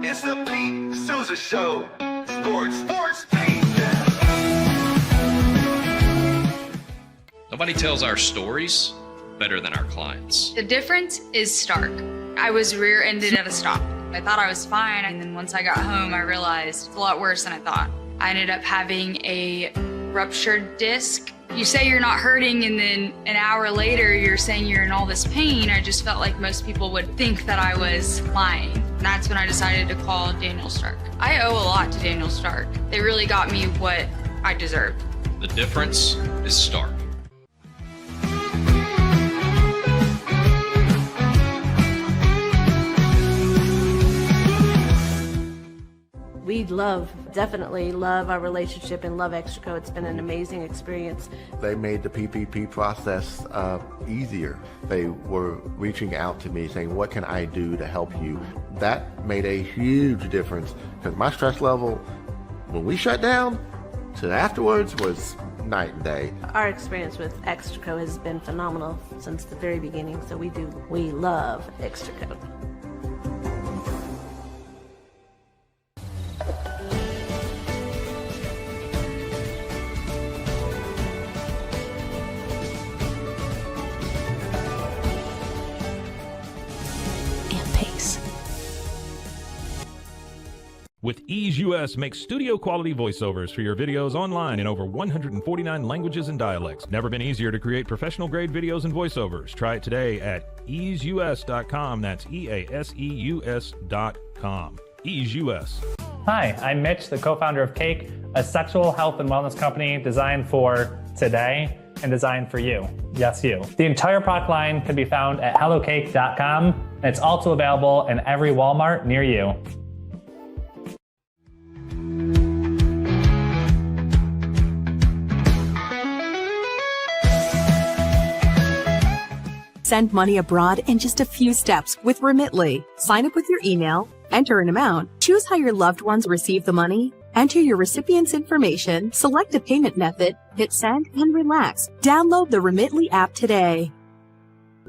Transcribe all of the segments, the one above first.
It's the Pete Sousa Show. Sports, Pete. Nobody tells our stories better than our clients. The difference is stark. I was rear-ended at a stop. I thought I was fine, and then once I got home, I realized it's a lot worse than I thought. I ended up having a ruptured disc. You say you're not hurting, and then an hour later, you're saying you're in all this pain. I just felt like most people would think that I was lying. And that's when I decided to call Daniel Stark. I owe a lot to Daniel Stark. They really got me what I deserved. The difference is stark. We definitely love our relationship and love Extraco. It's been an amazing experience. They made the PPP process easier. They were reaching out to me saying, what can I do to help you? That made a huge difference because my stress level, when we shut down, to afterwards was night and day. Our experience with Extraco has been phenomenal since the very beginning, so we love Extraco. With Ease US makes studio quality voiceovers for your videos online in over 149 languages and dialects. Never been easier to create professional grade videos and voiceovers. Try it today at easeus.com. That's EASEUS.com. Ease US. Hi, I'm Mitch, the co-founder of Cake, a sexual health and wellness company designed for today and designed for you. Yes, you. The entire product line can be found at hellocake.com, and it's also available in every Walmart near you. Send money abroad in just a few steps with Remitly. Sign up with your email, enter an amount, choose how your loved ones receive the money, enter your recipient's information, select a payment method, hit send, and relax. Download the Remitly app today.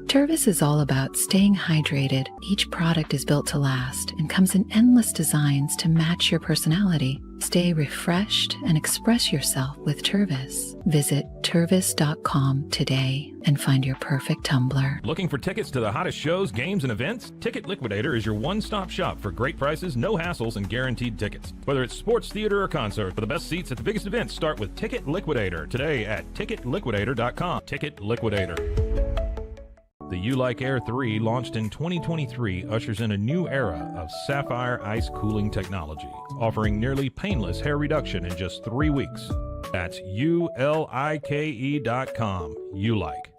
Tervis is all about staying hydrated. Each product is built to last and comes in endless designs to match your personality. Stay refreshed and express yourself with Tervis. Visit tervis.com today and find your perfect tumbler. Looking for tickets to the hottest shows, games, and events? Ticket Liquidator is your one-stop shop for great prices, no hassles, and guaranteed tickets. Whether it's sports, theater, or concert, for the best seats at the biggest events, start with Ticket Liquidator today at ticketliquidator.com. Ticket Liquidator. The You Like Air 3, launched in 2023, ushers in a new era of sapphire ice cooling technology, offering nearly painless hair reduction in just 3 weeks. That's ulike.com. You Like.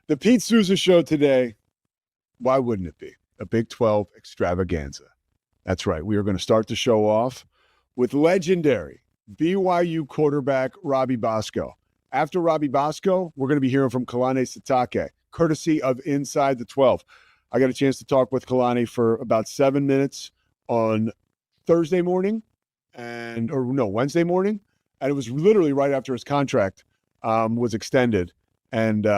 The Pete Sousa Show today, why wouldn't it be? A Big 12 extravaganza. That's right. We are going to start the show off with legendary BYU quarterback Robbie Bosco. After Robbie Bosco, we're going to be hearing from Kalani Sitake, courtesy of Inside the 12. I got a chance to talk with Kalani for about 7 minutes on Wednesday morning, and it was literally right after his contract was extended, and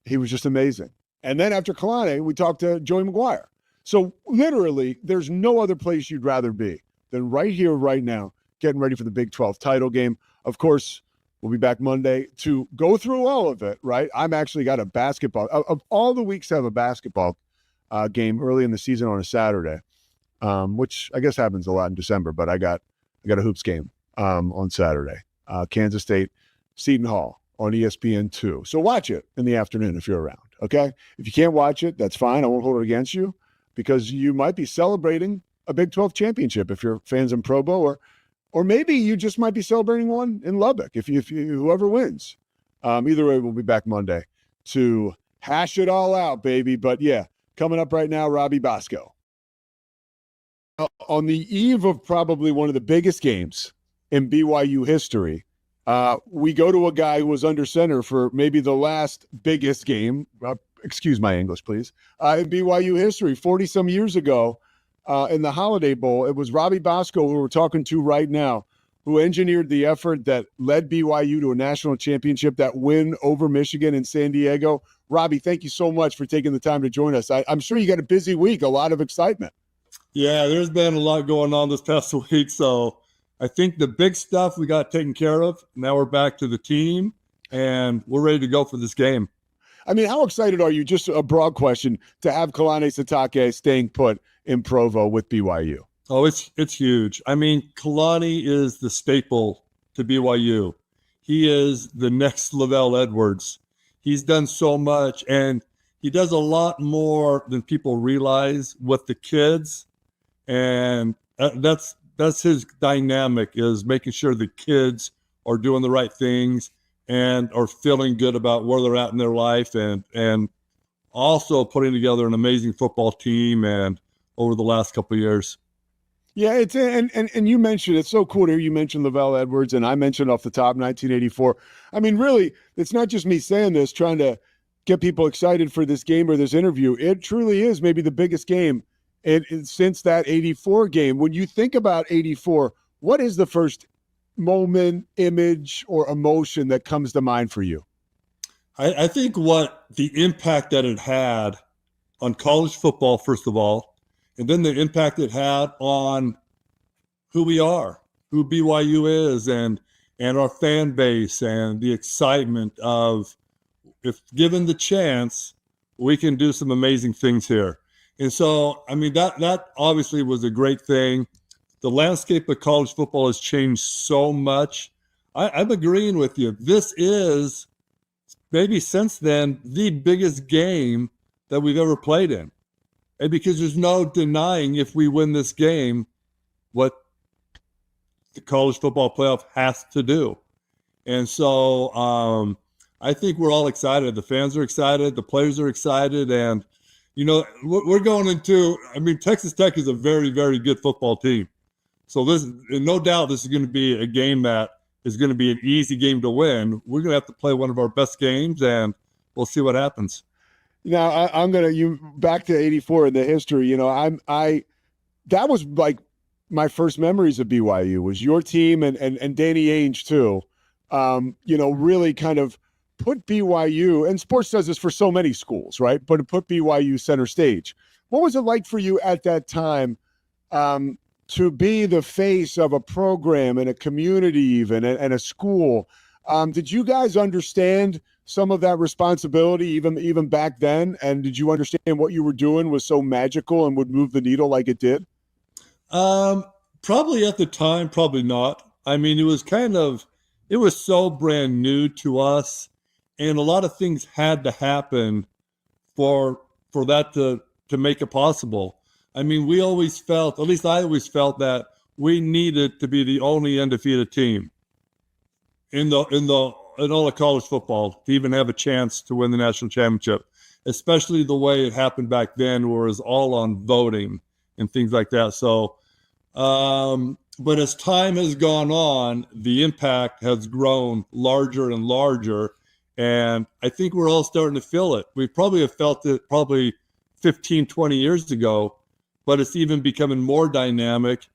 he was just amazing. And then after Kalani, we talked to Joey McGuire. So literally, there's no other place you'd rather be than right here, right now, getting ready for the Big 12 title game. Of course, we'll be back Monday to go through all of it, right? I'm actually got a basketball. Of all the weeks, I have a basketball game early in the season on a Saturday, which I guess happens a lot in December, but I got a hoops game on Saturday. Kansas State, Seton Hall on ESPN2. So watch it in the afternoon if you're around. Okay? If you can't watch it, that's fine. I won't hold it against you because you might be celebrating a Big 12 championship if you're fans in Provo, or maybe you just might be celebrating one in Lubbock if you whoever wins. Either way, we'll be back Monday to hash it all out, baby. But yeah, coming up right now, Robbie Bosco. On the eve of probably one of the biggest games in BYU history, we go to a guy who was under center for maybe the last biggest game. Excuse my English, please. In BYU history, 40-some years ago in the Holiday Bowl. It was Robbie Bosco, who we're talking to right now, who engineered the effort that led BYU to a national championship, that win over Michigan in San Diego. Robbie, thank you so much for taking the time to join us. I'm sure you got a busy week, a lot of excitement. Yeah, there's been a lot going on this past week, so I think the big stuff we got taken care of. Now we're back to the team, and we're ready to go for this game. I mean, how excited are you, just a broad question, to have Kalani Sitake staying put in Provo with BYU? Oh, it's huge. I mean, Kalani is the staple to BYU. He is the next Lavelle Edwards. He's done so much, and he does a lot more than people realize with the kids, and that's his dynamic, is making sure the kids are doing the right things and are feeling good about where they're at in their life, and also putting together an amazing football team and over the last couple of years. Yeah, it's and you mentioned, it's so cool to hear you mention Lavelle Edwards, and I mentioned off the top 1984. I mean, really, it's not just me saying this, trying to get people excited for this game or this interview. It truly is maybe the biggest game since that 84 game. When you think about 84, what is the first moment, image, or emotion that comes to mind for you? I think what the impact that it had on college football, first of all, and then the impact it had on who we are, who BYU is, and our fan base, and the excitement of, if given the chance, we can do some amazing things here. And so, I mean, that obviously was a great thing. The landscape of college football has changed so much. I'm agreeing with you. This is, maybe since then, the biggest game that we've ever played in. And because there's no denying, if we win this game, what the college football playoff has to do. And so I think we're all excited. The fans are excited. The players are excited. And, you know, we're going into, I mean, Texas Tech is a very, very good football team. So this, no doubt, this is going to be a game that is going to be an easy game to win. We're going to have to play one of our best games, and we'll see what happens. Now, I'm going to, back to 84 in the history, you know, that was like my first memories of BYU was your team and Danny Ainge too, you know, really kind of put BYU, and sports does this for so many schools, right? But it put BYU center stage. What was it like for you at that time to be the face of a program and a community even, and a school? Did you guys understand some of that responsibility even back then? And did you understand what you were doing was so magical and would move the needle like it did? Probably at the time, probably not. I mean, it was so brand new to us, and a lot of things had to happen for that to make it possible. I mean, we always felt, at least I always felt, that we needed to be the only undefeated team in all of college football to even have a chance to win the national championship, especially the way it happened back then, where it was all on voting and things like that. So, but as time has gone on, the impact has grown larger and larger, and I think we're all starting to feel it. We probably have felt it probably 15, 20 years ago, but it's even becoming more dynamic.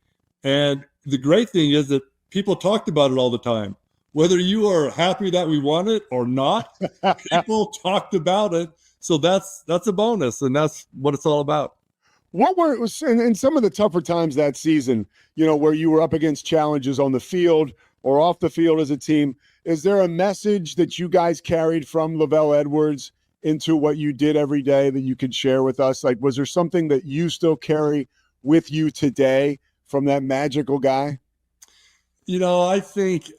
And the great thing is that people talked about it all the time. Whether you are happy that we won it or not, people talked about it. So that's a bonus, and that's what it's all about. What were in some of the tougher times that season, you know, where you were up against challenges on the field or off the field as a team? Is there a message that you guys carried from Lavelle Edwards into what you did every day that you could share with us? Like, was there something that you still carry with you today from that magical guy? You know, I think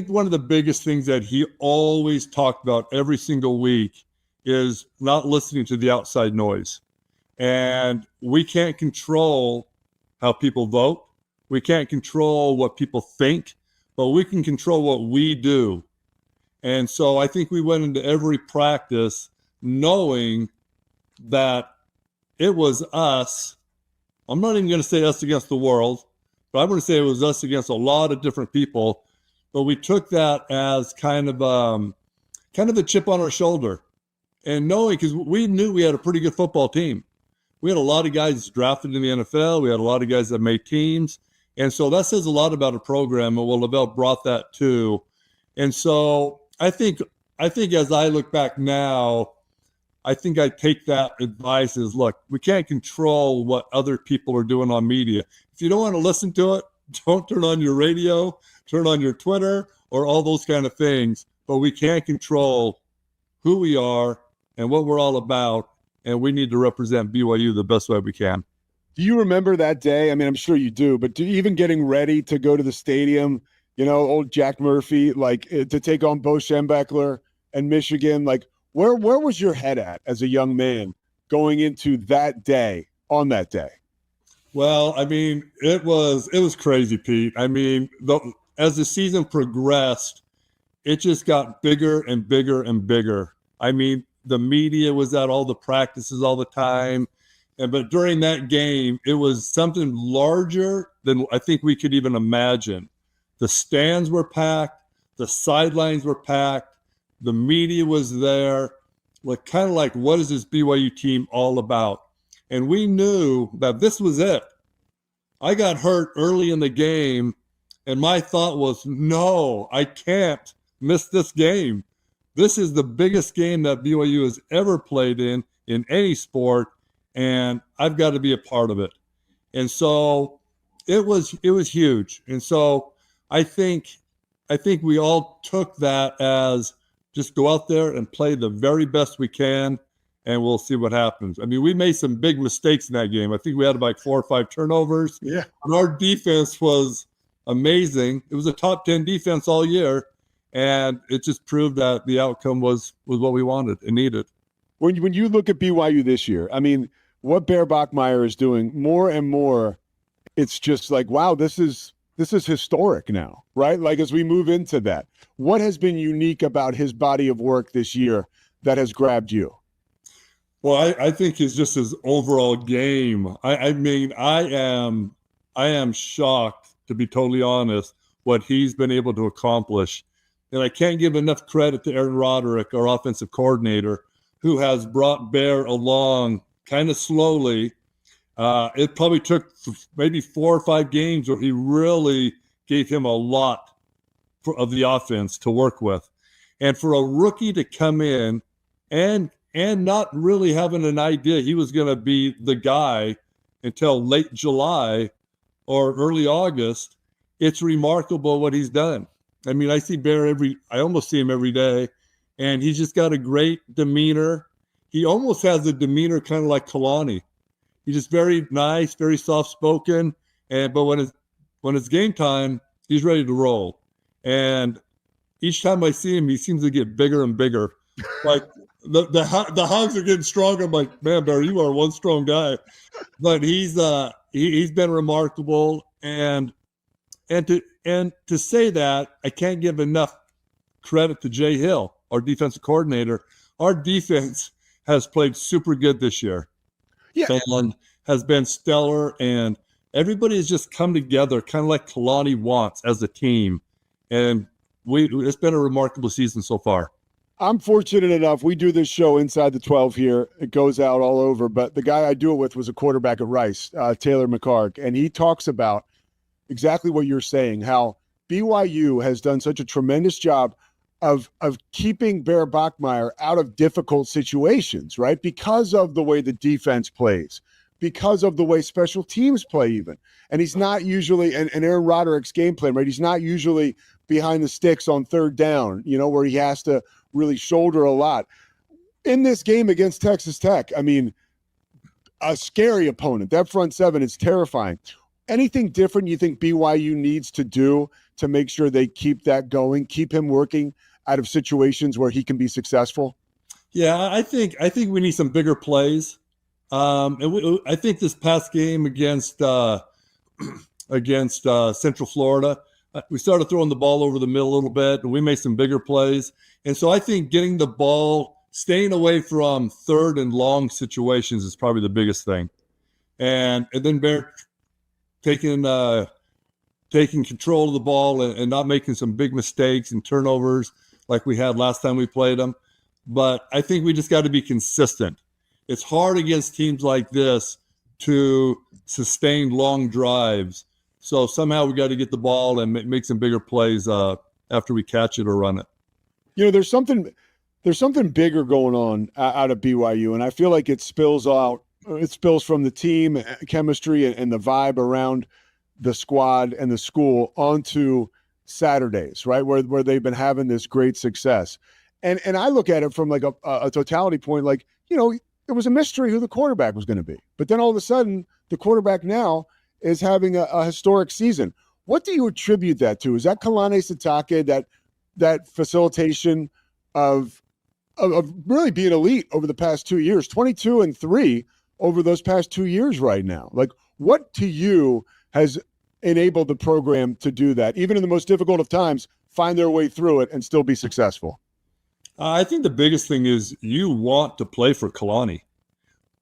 one of the biggest things that he always talked about every single week is not listening to the outside noise. And we can't control how people vote. We can't control what people think, but we can control what we do. And so I think we went into every practice knowing that it was us. I'm not even going to say us against the world, but I'm going to say it was us against a lot of different people. But we took that as kind of a chip on our shoulder, and knowing, because we knew we had a pretty good football team. We had a lot of guys drafted in the NFL. We had a lot of guys that made teams. And so that says a lot about a program, and Will Lavelle brought that too. And so I think as I look back now, I think I take that advice as, look, we can't control what other people are doing on media. If you don't want to listen to it, don't turn on your radio, turn on your Twitter, or all those kind of things. But we can't control who we are and what we're all about, and we need to represent BYU the best way we can. Do you remember that day? I mean, I'm sure you do, but even getting ready to go to the stadium, old Jack Murphy, like to take on Bo Schembechler and Michigan, like where was your head at as a young man going into that day, on that day? Well, I mean, it was crazy, Pete. I mean, as the season progressed, it just got bigger and bigger and bigger. I mean, the media was at all the practices all the time. But during that game, it was something larger than I think we could even imagine. The stands were packed. The sidelines were packed. The media was there. Kind of like, what is this BYU team all about? And we knew that this was it. I got hurt early in the game, and my thought was, no, I can't miss this game. This is the biggest game that BYU has ever played in any sport, and I've got to be a part of it. And so it was huge. And so I think we all took that as just go out there and play the very best we can, and we'll see what happens. I mean, we made some big mistakes in that game. I think we had about 4 or 5 turnovers. Yeah. And our defense was amazing. It was a top 10 defense all year, and it just proved that the outcome was what we wanted and needed. When you look at BYU this year, I mean, what Bear Bachmeier is doing more and more, it's just like, wow, this is historic now, right? Like as we move into that, what has been unique about his body of work this year that has grabbed you? Well, I think it's just his overall game. I mean, I am shocked, to be totally honest, what he's been able to accomplish. And I can't give enough credit to Aaron Roderick, our offensive coordinator, who has brought Bear along kind of slowly. It probably took maybe 4 or 5 games where he really gave him a lot of the offense to work with. And for a rookie to come in and not really having an idea he was going to be the guy until late July or early August, it's remarkable what he's done. I mean, I see Bear I almost see him every day, and he's just got a great demeanor. He almost has a demeanor kind of like Kalani. He's just very nice, very soft-spoken, but when it's game time, he's ready to roll. And each time I see him, he seems to get bigger and bigger. Like the hugs are getting stronger. I'm like, man, Bear, you are one strong guy. But he's been remarkable, and to say that, I can't give enough credit to Jay Hill, our defensive coordinator. Our defense has played super good this year. Yeah. Phelan has been stellar, and everybody has just come together kind of like Kalani wants as a team. And it's been a remarkable season so far. I'm fortunate enough. We do this show inside the 12 here. It goes out all over. But the guy I do it with was a quarterback at Rice, Taylor McCarg. And he talks about exactly what you're saying, how BYU has done such a tremendous job of keeping Bear Bachmeier out of difficult situations, right? Because of the way the defense plays, because of the way special teams play even. And he's not usually, and Aaron Roderick's game plan, right? He's not usually behind the sticks on 3rd down, where he has to really shoulder a lot. In this game against Texas Tech, I mean, a scary opponent. That front 7 is terrifying. Anything different you think BYU needs to do to make sure they keep that going, keep him working out of situations where he can be successful? Yeah, I think we need some bigger plays. I think this past game against Central Florida, we started throwing the ball over the middle a little bit, and we made some bigger plays. And so I think getting the ball, staying away from third and long situations is probably the biggest thing. And then Bear taking control of the ball and not making some big mistakes and turnovers like we had last time we played them. But I think we just got to be consistent. It's hard against teams like this to sustain long drives. So somehow we got to get the ball and make some bigger plays after we catch it or run it. You know, there's something bigger going on out of BYU, and I feel like it spills out. It spills from the team chemistry and the vibe around the squad and the school onto Saturdays, right? Where they've been having this great success. And I look at it from like a totality point, like, you know, it was a mystery who the quarterback was going to be. But then all of a sudden, the quarterback now is having a historic season. What do you attribute that to? Is that Kalani Sitake, that facilitation of really being elite over the past 2 years, 22-3 over those past 2 years right now? Like, what to you has enabled the program to do that, even in the most difficult of times, find their way through it and still be successful? I think the biggest thing is you want to play for Kalani.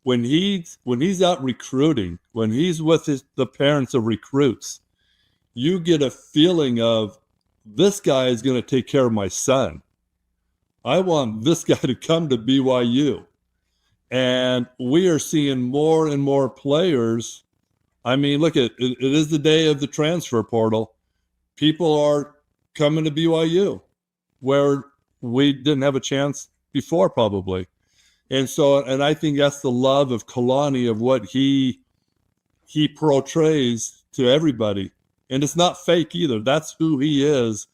When he's out recruiting, when he's with the parents of recruits, you get a feeling of, this guy is going to take care of my son. I want this guy to come to BYU. And we are seeing more and more players. I mean, look, it is the day of the transfer portal. People are coming to BYU where we didn't have a chance before, probably. And so, and I think that's the love of Kalani, of what he portrays to everybody. And it's not fake either. That's who he is.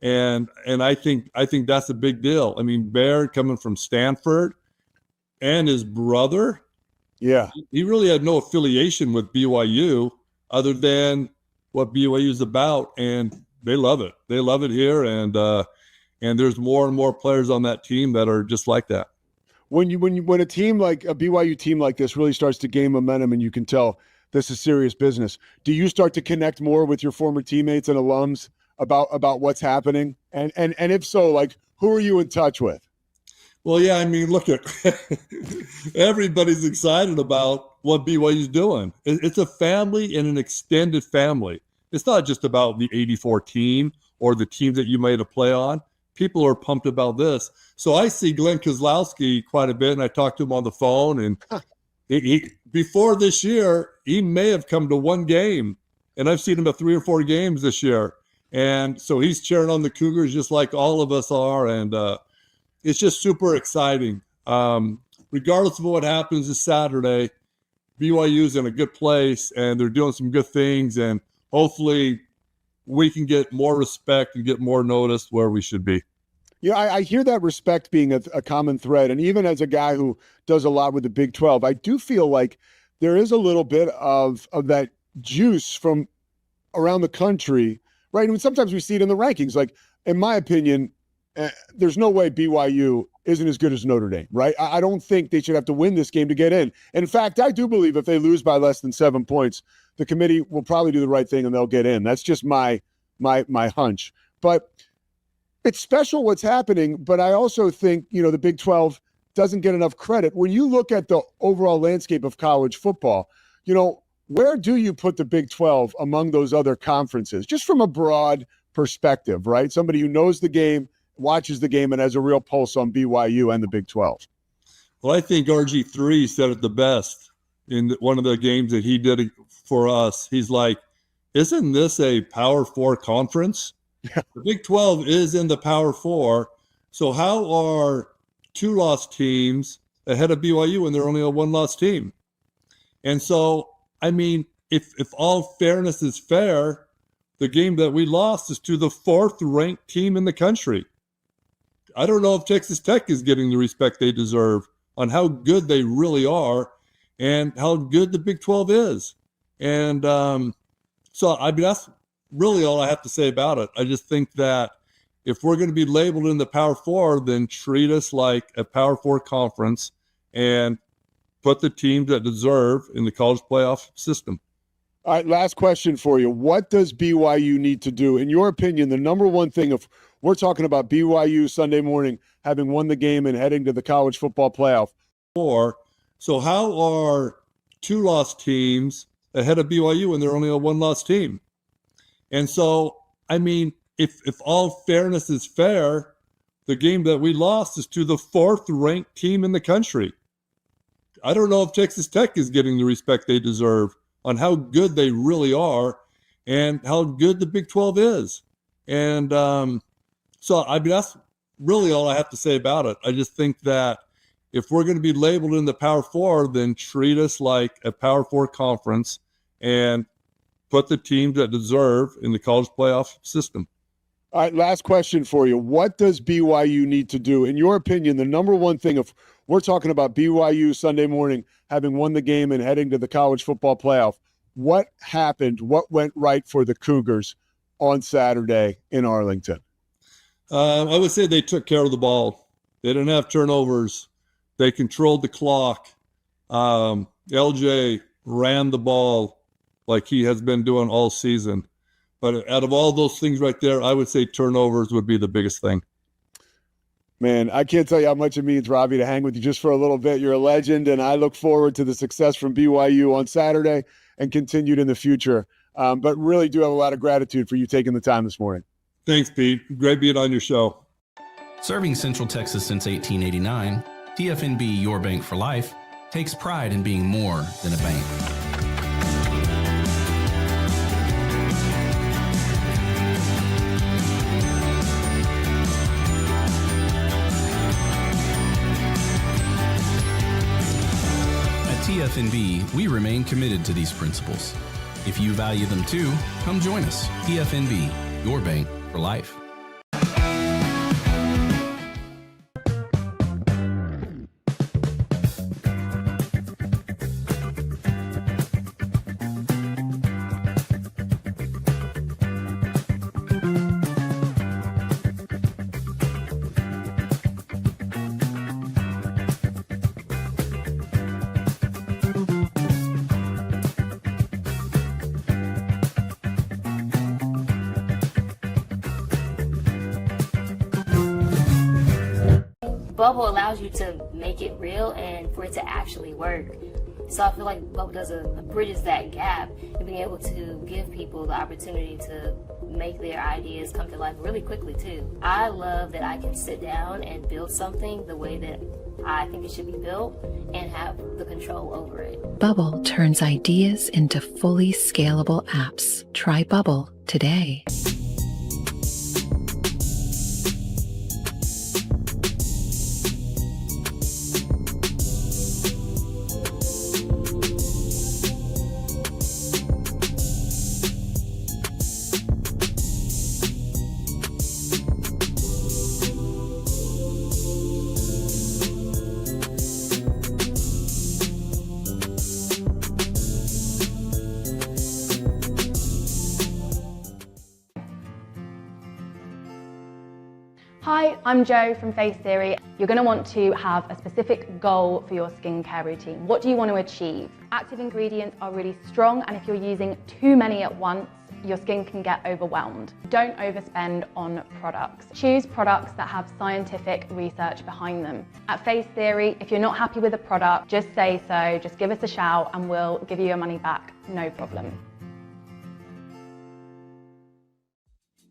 And I think that's a big deal. I mean, Bear coming from Stanford and his brother, yeah, he really had no affiliation with BYU other than what BYU is about, and they love it. They love it here, and there's more and more players on that team that are just like that. When a team like a BYU team like this really starts to gain momentum, and you can tell this is serious business, do you start to connect more with your former teammates and alums about what's happening? And if so, like, who are you in touch with? Well, yeah, I mean, look, everybody's excited about what BYU's doing. It's a family and an extended family. It's not just about the 84 team or the team that you made a play on. People are pumped about this. So I see Glenn Kozlowski quite a bit, and I talked to him on the phone. And he before this year, he may have come to one game, and I've seen him at 3 or 4 games this year. And so he's cheering on the Cougars just like all of us are, and it's just super exciting. Regardless of what happens this Saturday, BYU's in a good place, and they're doing some good things, and hopefully we can get more respect and get more noticed where we should be. Yeah, I hear that respect being a common thread. And even as a guy who does a lot with the Big 12, I do feel like there is a little bit of that juice from around the country, right? And sometimes we see it in the rankings. Like, in my opinion, there's no way BYU isn't as good as Notre Dame, right? I don't think they should have to win this game to get in. In fact, I do believe if they lose by less than 7 points, the committee will probably do the right thing and they'll get in. That's just my hunch. But it's special what's happening, but I also think, the Big 12 doesn't get enough credit. When you look at the overall landscape of college football, where do you put the Big 12 among those other conferences? Just from a broad perspective, right? Somebody who knows the game, watches the game, and has a real pulse on BYU and the Big 12. Well, I think RG3 said it the best in one of the games that he did for us. He's like, isn't this a Power 4 conference? Yeah. The Big 12 is in the Power 4. So how are 2 loss teams ahead of BYU when they're only a 1 loss team? And so, I mean, if all fairness is fair, the game that we lost is to the 4th ranked team in the country. I don't know if Texas Tech is getting the respect they deserve on how good they really are and how good the Big 12 is. And so, I mean, that's really all I have to say about it. I just think that if we're going to be labeled in the Power Four, then treat us like a Power Four conference and put the teams that deserve in the college playoff system. All right, last question for you. What does BYU need to do? In your opinion, the number one thing, if we're talking about BYU Sunday morning having won the game and heading to the college football playoff. So how are 2-loss teams ahead of BYU when they're only a 1-loss team? And so, I mean, if all fairness is fair, the game that we lost is to the 4th-ranked team in the country. I don't know if Texas Tech is getting the respect they deserve on how good they really are and how good the Big 12 is. And so, I mean, that's really all I have to say about it. I just think that if we're going to be labeled in the Power Four, then treat us like a Power Four conference and put the teams that deserve in the college playoff system. All right, last question for you. What does BYU need to do? In your opinion, the number one thing, if we're talking about BYU Sunday morning having won the game and heading to the college football playoff, what happened? What went right for the Cougars on Saturday in Arlington? I would say they took care of the ball. They didn't have turnovers. They controlled the clock. LJ ran the ball like he has been doing all season. But out of all those things right there, I would say turnovers would be the biggest thing. Man, I can't tell you how much it means, Robbie, to hang with you just for a little bit. You're a legend, and I look forward to the success from BYU on Saturday and continued in the future. But really do have a lot of gratitude for you taking the time this morning. Thanks, Pete. Great being on your show. Serving Central Texas since 1889, TFNB, your bank for life, takes pride in being more than a bank. At TFNB, we remain committed to these principles. If you value them too, come join us. TFNB, your bank for life. Bubble allows you to make it real and for it to actually work. So I feel like Bubble bridges that gap and being able to give people the opportunity to make their ideas come to life really quickly too. I love that I can sit down and build something the way that I think it should be built and have the control over it. Bubble turns ideas into fully scalable apps. Try Bubble today. Hi, I'm Jo from Face Theory. You're going to want to have a specific goal for your skincare routine. What do you want to achieve? Active ingredients are really strong, and if you're using too many at once, your skin can get overwhelmed. Don't overspend on products. Choose products that have scientific research behind them. At Face Theory, if you're not happy with a product, just say so, just give us a shout and we'll give you your money back, no problem.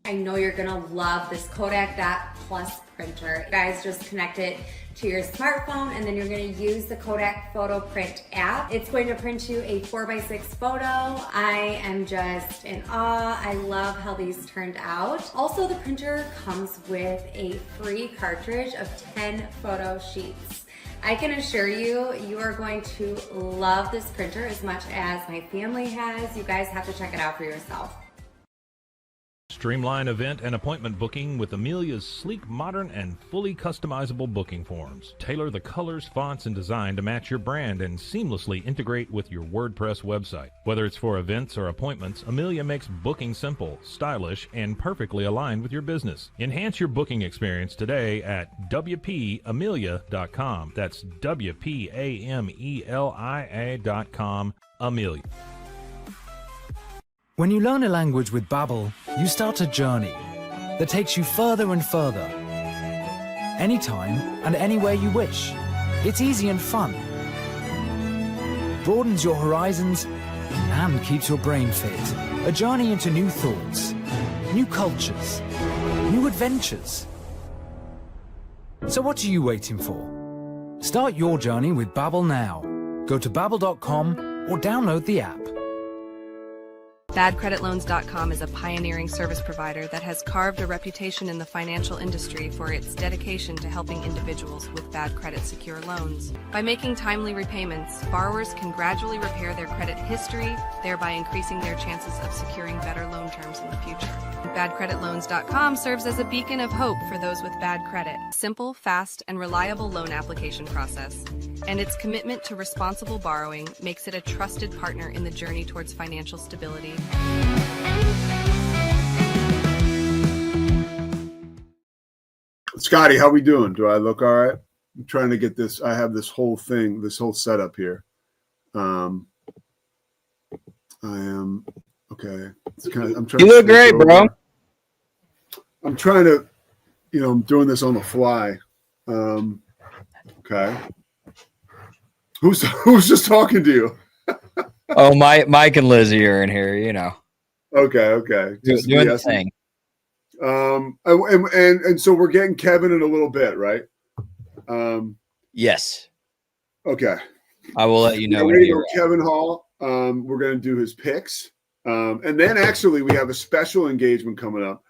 I know you're gonna love this Kodak Dot Plus printer. You guys just connect it to your smartphone and then you're gonna use the Kodak Photo Print app. It's going to print you a 4x6 photo. I am just in awe. I love how these turned out. Also, the printer comes with a free cartridge of 10 photo sheets. I can assure you, you are going to love this printer as much as my family has. You guys have to check it out for yourself. Streamline event and appointment booking with Amelia's sleek, modern, and fully customizable booking forms. Tailor the colors, fonts, and design to match your brand and seamlessly integrate with your WordPress website. Whether it's for events or appointments, Amelia makes booking simple, stylish, and perfectly aligned with your business. Enhance your booking experience today at WPAmelia.com. That's WPAMELIA.com. Amelia. When you learn a language with Babbel, you start a journey that takes you further and further. Anytime and anywhere you wish. It's easy and fun. Broadens your horizons and keeps your brain fit. A journey into new thoughts, new cultures, new adventures. So what are you waiting for? Start your journey with Babbel now. Go to babbel.com or download the app. BadCreditLoans.com is a pioneering service provider that has carved a reputation in the financial industry for its dedication to helping individuals with bad credit secure loans. By making timely repayments, borrowers can gradually repair their credit history, thereby increasing their chances of securing better loan terms in the future. BadCreditLoans.com serves as a beacon of hope for those with bad credit. Simple, fast, and reliable loan application process. And its commitment to responsible borrowing makes it a trusted partner in the journey towards financial stability. Scotty, how we doing? Do I look all right? I'm trying to get this. I have this whole thing, this whole setup here. I am okay. It's kind of, I'm trying. You look great, bro. I'm trying to, I'm doing this on the fly. Okay. Who's just talking to you? Oh, Mike and Lizzie are in here, Okay. Just doing the thing. And so we're getting Kevin in a little bit, right? Yes. Okay. I will let you know. We're going to go Kevin Hall. We're going to do his picks. And then actually we have a special engagement coming up.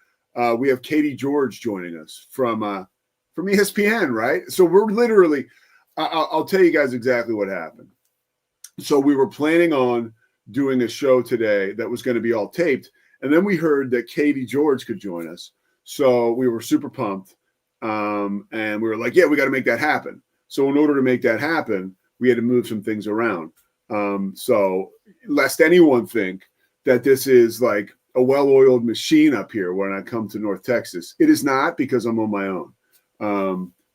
We have Katie George joining us from ESPN, right? So we're literally, I'll tell you guys exactly what happened. So we were planning on doing a show today that was going to be all taped. And then we heard that Katie George could join us. So we were super pumped. And we were like, yeah, we got to make that happen. So in order to make that happen, we had to move some things around. So lest anyone think that this is like a well-oiled machine up here when I come to North Texas. It is not, because I'm on my own.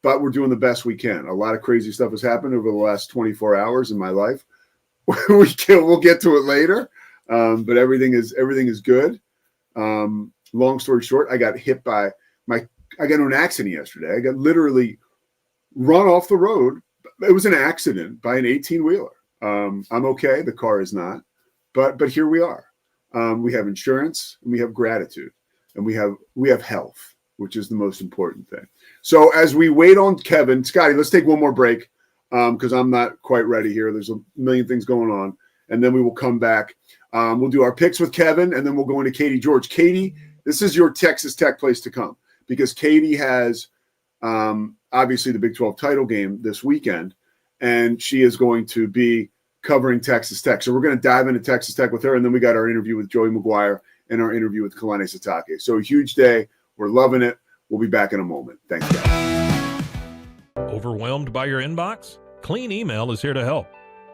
But we're doing the best we can. A lot of crazy stuff has happened over the last 24 hours in my life. We'll get to it later. But everything is good. Long story short, I got hit by I got in an accident yesterday. I got literally run off the road. It was an accident by an 18-wheeler. I'm okay. The car is not, but here we are. We have insurance and we have gratitude and we have health, which is the most important thing. So as we wait on Kevin, Scotty, let's take one more break because I'm not quite ready here. There's a million things going on. And then we will come back. We'll do our picks with Kevin, and then we'll go into Katie George. Katie, this is your Texas Tech place to come because Katie has obviously the Big 12 title game this weekend, and she is going to be covering Texas Tech. So we're going to dive into Texas Tech with her, and then we got our interview with Joey McGuire and our interview with Kalani Sitake. So a huge day. We're loving it. We'll be back in a moment. Thanks, guys. Overwhelmed by your inbox? Clean Email is here to help.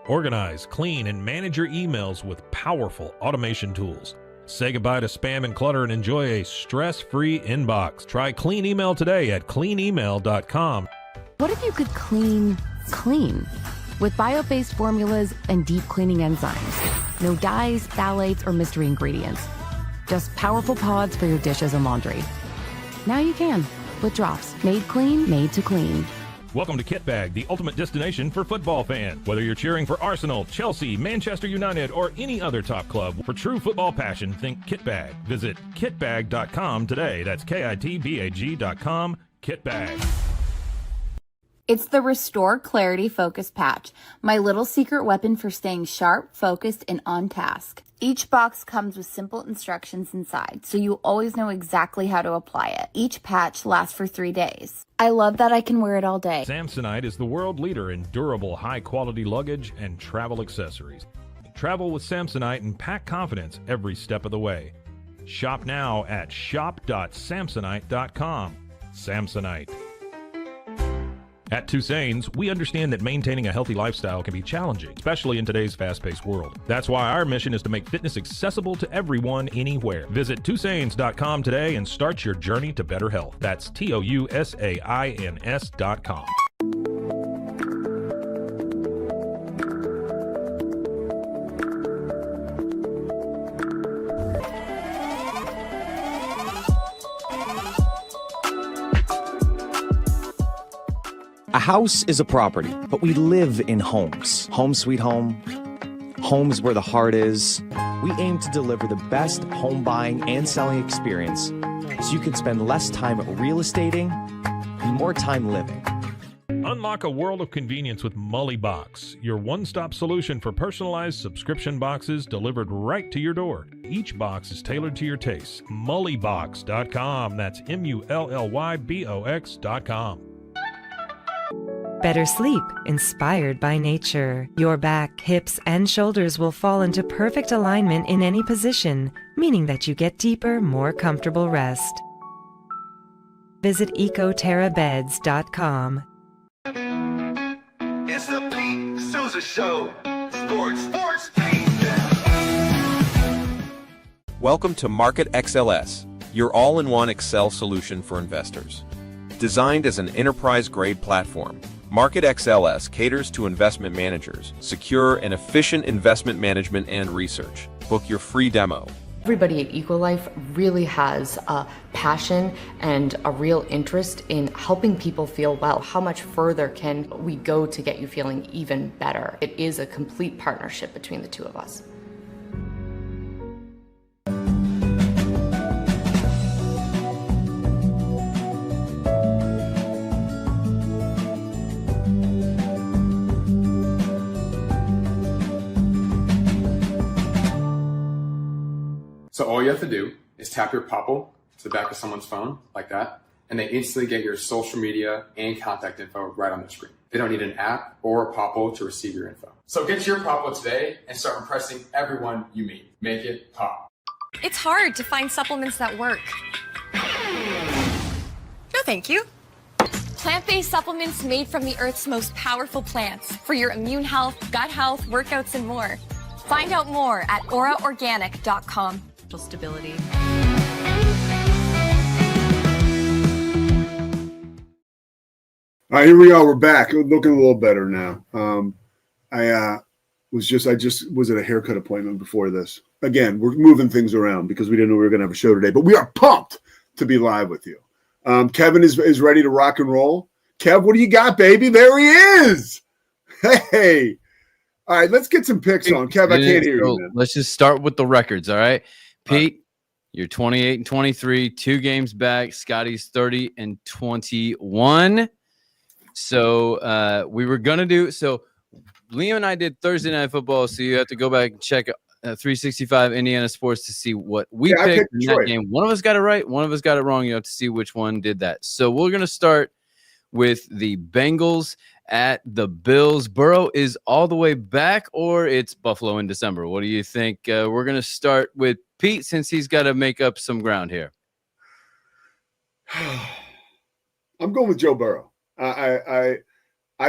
Organize, clean, and manage your emails with powerful automation tools. Say goodbye to spam and clutter and enjoy a stress-free inbox. Try Clean Email today at cleanemail.com. What if you could clean clean? With bio-based formulas and deep cleaning enzymes. No dyes, phthalates, or mystery ingredients. Just powerful pods for your dishes and laundry. Now you can, with drops made clean, made to clean. Welcome to Kitbag, the ultimate destination for football fans. Whether you're cheering for Arsenal, Chelsea, Manchester United, or any other top club, for true football passion, think Kitbag. Visit kitbag.com today. That's KITBAG.com. Kitbag. It's the Restore Clarity Focus Patch, my little secret weapon for staying sharp, focused, and on task. Each box comes with simple instructions inside, so you always know exactly how to apply it. Each patch lasts for 3 days. I love that I can wear it all day. Samsonite is the world leader in durable, high-quality luggage and travel accessories. Travel with Samsonite and pack confidence every step of the way. Shop now at shop.samsonite.com. Samsonite. At Toussaint's, we understand that maintaining a healthy lifestyle can be challenging, especially in today's fast-paced world. That's why our mission is to make fitness accessible to everyone, anywhere. Visit Toussaint's.com today and start your journey to better health. That's TOUSAINS.com. A house is a property, but we live in homes. Home sweet home. Homes where the heart is. We aim to deliver the best home buying and selling experience so you can spend less time real estating and more time living. Unlock a world of convenience with Mully Box, your one-stop solution for personalized subscription boxes delivered right to your door. Each box is tailored to your taste. Mullybox.com. That's MULLYBOX.com. Better sleep, inspired by nature. Your back, hips, and shoulders will fall into perfect alignment in any position, meaning that you get deeper, more comfortable rest. Visit ecoterrabeds.com. It's the Pete Sousa Show. Sports, Pete. Welcome to Market XLS, your all-in-one Excel solution for investors. Designed as an enterprise-grade platform, Market XLS caters to investment managers, secure and efficient investment management and research. Book your free demo. Everybody at Equalife really has a passion and a real interest in helping people feel well. How much further can we go to get you feeling even better? It is a complete partnership between the two of us. So all you have to do is tap your Popple to the back of someone's phone, like that, and they instantly get your social media and contact info right on their screen. They don't need an app or a Popple to receive your info. So get your Popple today and start impressing everyone you meet. Make it pop. It's hard to find supplements that work. No, thank you. Plant-based supplements made from the Earth's most powerful plants for your immune health, gut health, workouts, and more. Find out more at auraorganic.com. Stability. All right, here we are. We're back. Looking a little better now. I just was at a haircut appointment before this. Again, we're moving things around because we didn't know we were going to have a show today, but we are pumped to be live with you. Kevin is ready to rock and roll. Kev, what do you got, baby? There he is. Hey. All right, let's get some picks on. Kev, I can't hear you, man. Let's just start with the records, all right? Pete, you're 28-23, 2 games back. Scotty's 30-21. So we were going to do – so Liam and I did Thursday Night Football, so you have to go back and check 365 Indiana Sports to see what we picked in that game. One of us got it right. One of us got it wrong. You have to see which one did that. So we're going to start with the Bengals at the Bills. Burrow is all the way back, or it's Buffalo in December? What do you think? We're going to start with Pete since he's got to make up some ground here. I'm going with Joe Burrow. I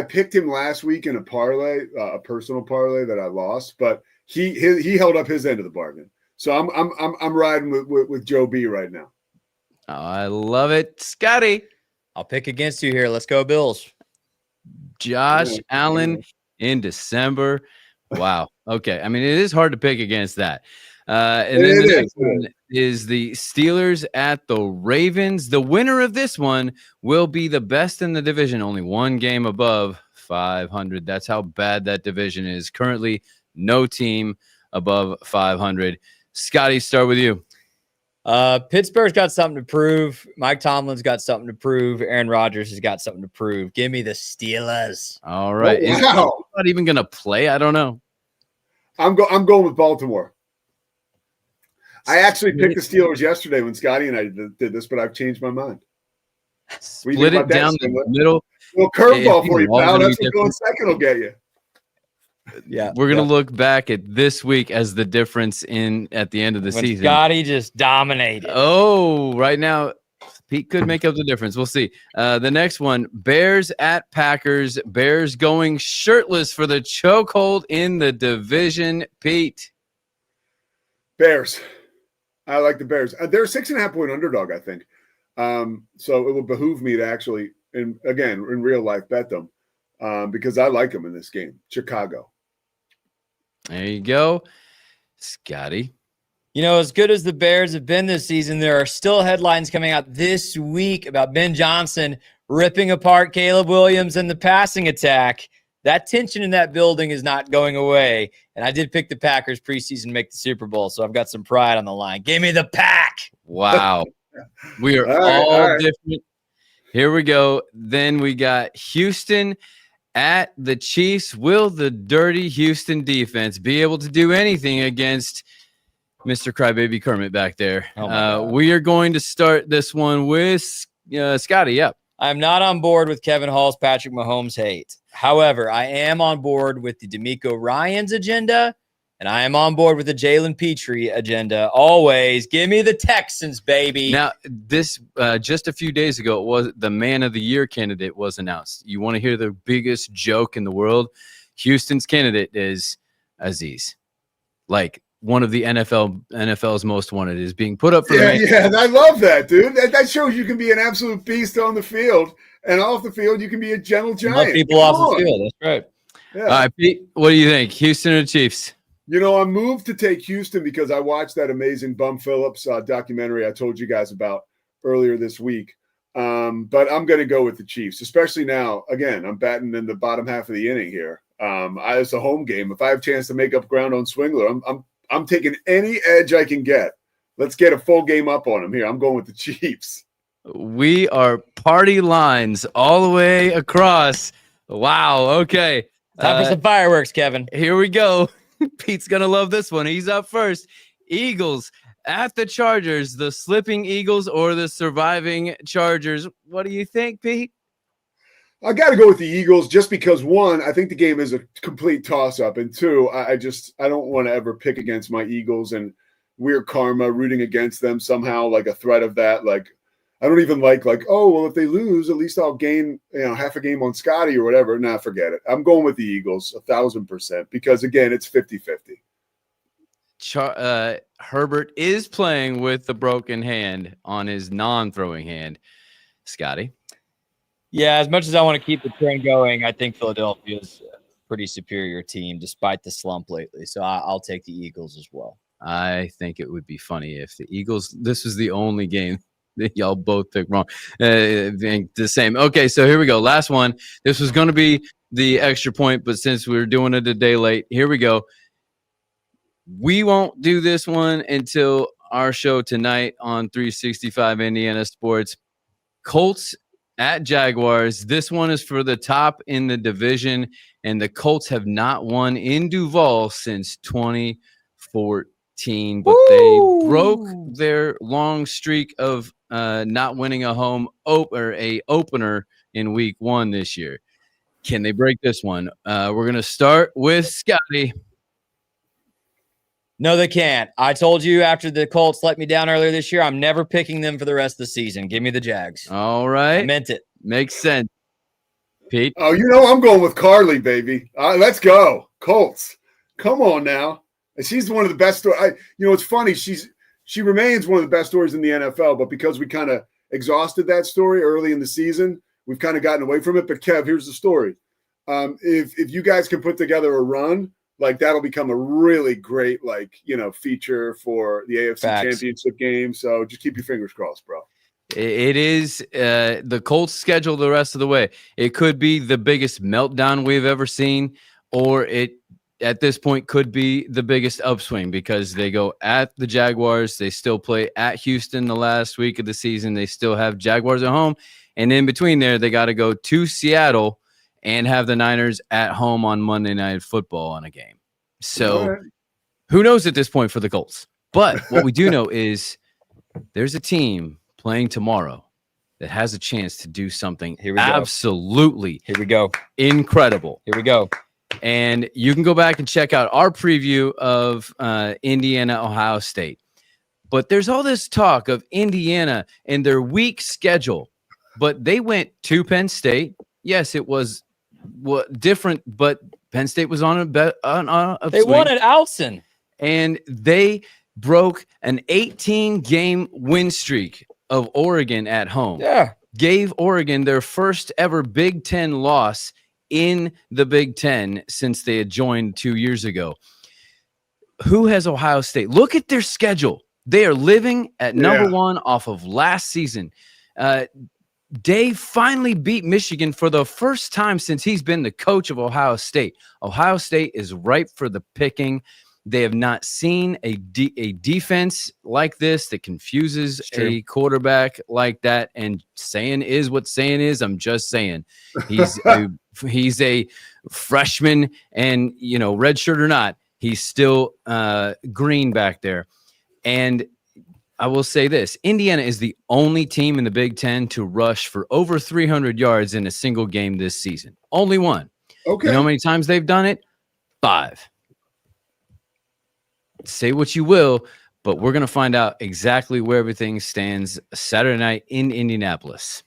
picked him last week in a parlay, a personal parlay that I lost, but he held up his end of the bargain. So I'm riding with Joe B right now. Oh, I love it, Scotty. I'll pick against you here. Let's go, Bills. Josh Allen in December. Wow. Okay. I mean, it is hard to pick against that. And then the next one is the Steelers at the Ravens. The winner of this one will be the best in the division. Only one game above 500. That's how bad that division is. Currently, no team above 500. Scotty, start with you. Pittsburgh's got something to prove. Mike Tomlin's got something to prove. Aaron Rodgers has got something to prove. Give me the Steelers. All right. Is not even going to play? I don't know. I'm going with Baltimore. I actually picked the Steelers yesterday when Scotty and I did this, but I've changed my mind. Split it down the middle. Well, curveball for you, pal. That's what going second will get you. Yeah, we're gonna look back at this week as the difference at the end of the when season. Scotty just dominated. Oh, right now, Pete could make up the difference. We'll see. The next one, Bears at Packers. Bears going shirtless for the chokehold in the division. Pete. Bears. I like the Bears. They're a 6.5-point underdog, I think. So it will behoove me to actually, in real life, bet them because I like them in this game. Chicago. There you go. Scotty. You know, as good as the Bears have been this season, there are still headlines coming out this week about Ben Johnson ripping apart Caleb Williams and the passing attack. That tension in that building is not going away. And I did pick the Packers preseason to make the Super Bowl, so I've got some pride on the line. Give me the pack. Wow. We are all different. Here we go. Then we got Houston at the Chiefs. Will the dirty Houston defense be able to do anything against Mr. Crybaby Kermit back there? We are going to start this one with Scotty. Yep. I'm not on board with Kevin Hall's Patrick Mahomes hate. However, I am on board with the DeMeco Ryans agenda, and I am on board with the Jalen Petrie agenda. Always give me the Texans, baby. Now, this just a few days ago, it was the Man of the Year candidate was announced. You want to hear the biggest joke in the world? Houston's candidate is Aziz. Like, one of the NFL's most wanted is being put up for Yeah, and I love that, dude. That shows you can be an absolute beast on the field, and off the field you can be a gentle giant. Love people off the field. That's right. Yeah. All right, Pete, what do you think? Houston or Chiefs? You know, I'm moved to take Houston because I watched that amazing Bum Phillips documentary I told you guys about earlier this week. But I'm going to go with the Chiefs, especially now. Again, I'm batting in the bottom half of the inning here. It's a home game. If I have a chance to make up ground on Swingler, I'm taking any edge I can get. Let's get a full game up on them here. I'm going with the Chiefs. We are party lines all the way across. Wow. Okay. Time for some fireworks, Kevin. Here we go. Pete's going to love this one. He's up first. Eagles at the Chargers, the slipping Eagles or the surviving Chargers. What do you think, Pete? I got to go with the Eagles just because, one, I think the game is a complete toss-up, and two, I don't want to ever pick against my Eagles and weird karma rooting against them somehow, like a threat of that. Like, I don't even like, oh, well, if they lose, at least I'll gain, half a game on Scotty or whatever. Nah, forget it. I'm going with the Eagles 1,000% because, again, it's 50-50. Herbert is playing with the broken hand on his non-throwing hand. Scotty? Yeah, as much as I want to keep the trend going, I think Philadelphia's a pretty superior team despite the slump lately. So I'll take the Eagles as well. I think it would be funny if the Eagles, this was the only game that y'all both picked wrong. The same. Okay, so here we go. Last one. This was going to be the extra point, but since we're doing it a day late, here we go. We won't do this one until our show tonight on 365 Indiana Sports. Colts at Jaguars. This one is for the top in the division, and the Colts have not won in Duval since 2014, but they broke their long streak of not winning a home opener in week 1 this year. Can they break this one? We're going to start with Scotty. No, they can't. I told you after the Colts let me down earlier this year, I'm never picking them for the rest of the season. Give me the Jags. All right. I meant it. Makes sense. Pete? Oh, I'm going with Carly, baby. Let's go. Colts. Come on now. She's one of the best stories. It's funny. She remains one of the best stories in the NFL, but because we kind of exhausted that story early in the season, we've kind of gotten away from it. But Kev, here's the story. If you guys can put together a run, like that'll become a really great, feature for the AFC Championship game. So just keep your fingers crossed, bro. It is the Colts schedule the rest of the way. It could be the biggest meltdown we've ever seen, or it at this point could be the biggest upswing because they go at the Jaguars. They still play at Houston the last week of the season. They still have Jaguars at home. And in between there, they got to go to Seattle and have the Niners at home on Monday Night Football on a game. So who knows at this point for the Colts? But what we do know is there's a team playing tomorrow that has a chance to do something incredible. Here we go. And And you can go back and check out our preview of Indiana, Ohio State. But there's all this talk of Indiana and their weak schedule. But they went to Penn State. Yes, it was different, but Penn State was on a They won at Alson. And they broke an 18-game win streak of Oregon at home. Yeah. Gave Oregon their first ever Big Ten loss in the Big Ten since they had joined 2 years ago. Who has Ohio State? Look at their schedule. They are living at number one off of last season. Dave finally beat Michigan for the first time since he's been the coach of Ohio State. Ohio State is ripe for the picking. They have not seen a defense like this that confuses a quarterback like that. And saying is what saying is. I'm just saying he's a freshman, and red shirt or not, he's still green back there. And I will say this: Indiana is the only team in the Big Ten to rush for over 300 yards in a single game this season. Only one. Okay. You know how many times they've done it? 5. Say what you will, but we're going to find out exactly where everything stands Saturday night in Indianapolis.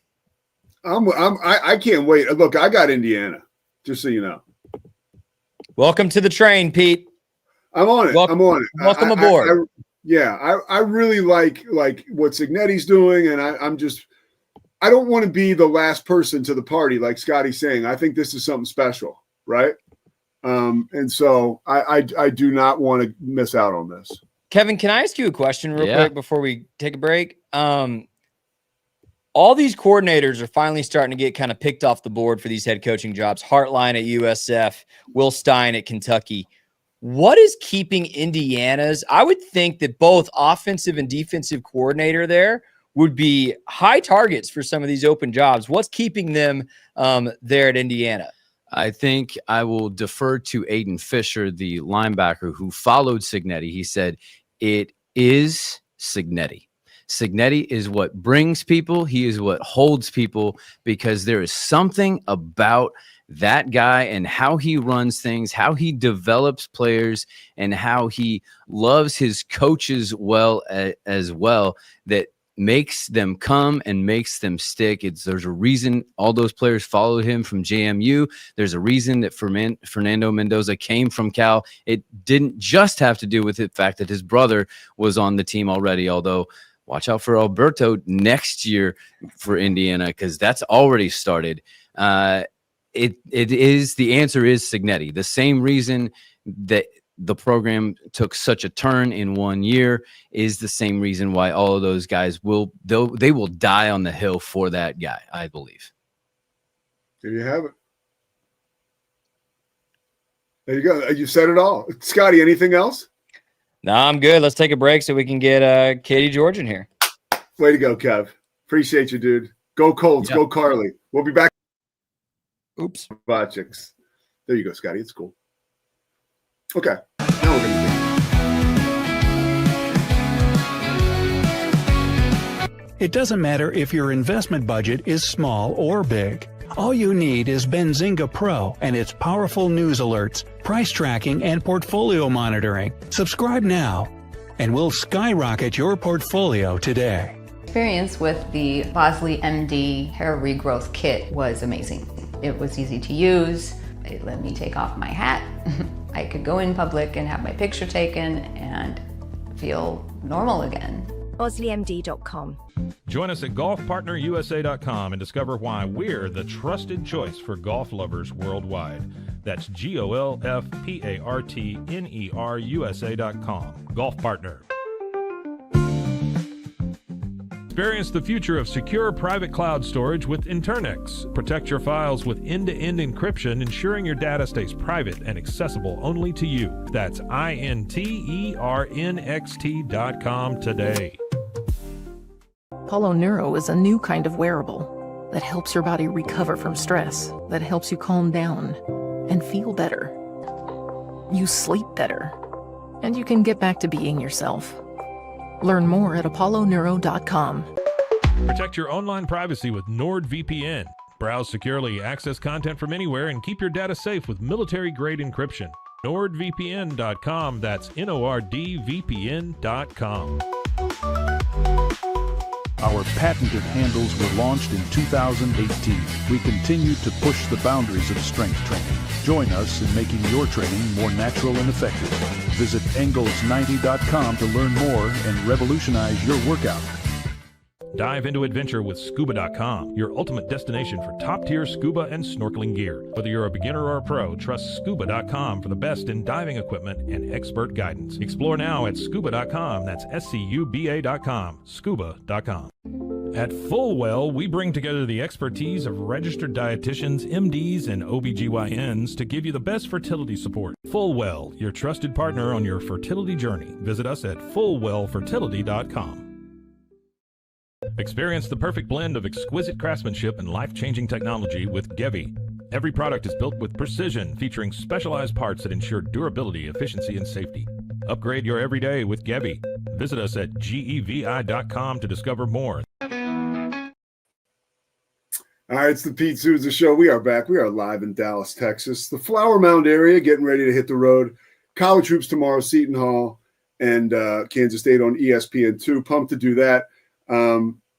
I can't wait. Look, I got Indiana, just so you know. Welcome to the train, Pete. I'm on it. I'm on it. Welcome aboard. I really like what Signetti's doing, and I don't want to be the last person to the party, like Scotty's saying. I think this is something special, right? And so I do not want to miss out on this. Kevin, can I ask you a question real quick before we take a break? All these coordinators are finally starting to get kind of picked off the board for these head coaching jobs. Hartline at USF, Will Stein at Kentucky. What is keeping Indiana's? I would think that both offensive and defensive coordinator there would be high targets for some of these open jobs. What's keeping them there at Indiana? I think I will defer to Aiden Fisher, the linebacker who followed Signetti. He said, it is Signetti. Signetti is what brings people. He is what holds people, because there is something about that guy and how he runs things, how he develops players, and how he loves his coaches as well, that makes them come and makes them stick. There's a reason all those players followed him from JMU. There's a reason that Fernando Mendoza came from Cal. It didn't just have to do with the fact that his brother was on the team already, although watch out for Alberto next year for Indiana, because that's already started. The answer is Signetti. The same reason that the program took such a turn in 1 year is the same reason why all of those guys will die on the hill for that guy, I believe. There you have it. There you go. You said it all. Scotty, anything else? No, I'm good. Let's take a break so we can get Katie George in here. Way to go, Kev. Appreciate you, dude. Go Colts. Yep. Go Carly. We'll be back. Oops. Chicks. There you go, Scotty. It's cool. Okay. Now we're going to It doesn't matter if your investment budget is small or big. All you need is Benzinga Pro and its powerful news alerts, price tracking, and portfolio monitoring. Subscribe now, and we'll skyrocket your portfolio today. Experience with the Bosley MD hair regrowth kit was amazing. It was easy to use. It let me take off my hat. I could go in public and have my picture taken and feel normal again. BosleyMD.com. Join us at golfpartnerusa.com and discover why we're the trusted choice for golf lovers worldwide. That's GOLFPARTNERUSA.com. Golf Partner. Experience the future of secure private cloud storage with Internix. Protect your files with end-to-end encryption, ensuring your data stays private and accessible only to you. That's INTERNXT.com today. Apollo Neuro is a new kind of wearable that helps your body recover from stress, that helps you calm down and feel better. You sleep better, and you can get back to being yourself. Learn more at apolloneuro.com. Protect your online privacy with NordVPN. Browse securely, access content from anywhere, and keep your data safe with military-grade encryption. NordVPN.com. That's NORDVPN.com. Our patented handles were launched in 2018. We continue to push the boundaries of strength training. Join us in making your training more natural and effective. Visit Engels90.com to learn more and revolutionize your workout. Dive into adventure with Scuba.com, your ultimate destination for top-tier scuba and snorkeling gear. Whether you're a beginner or a pro, trust Scuba.com for the best in diving equipment and expert guidance. Explore now at Scuba.com. That's SCUBA.com. Scuba.com. At Fullwell, we bring together the expertise of registered dietitians, MDs, and OBGYNs to give you the best fertility support. Fullwell, your trusted partner on your fertility journey. Visit us at FullwellFertility.com. Experience the perfect blend of exquisite craftsmanship and life-changing technology with Gevi. Every product is built with precision, featuring specialized parts that ensure durability, efficiency, and safety. Upgrade your everyday with Gevi. Visit us at GEVI.com to discover more. All right, it's the Pete Sousa Show. We are back. We are live in Dallas, Texas. The Flower Mound area, getting ready to hit the road. College hoops tomorrow, Seton Hall and Kansas State on ESPN2. Pumped to do that.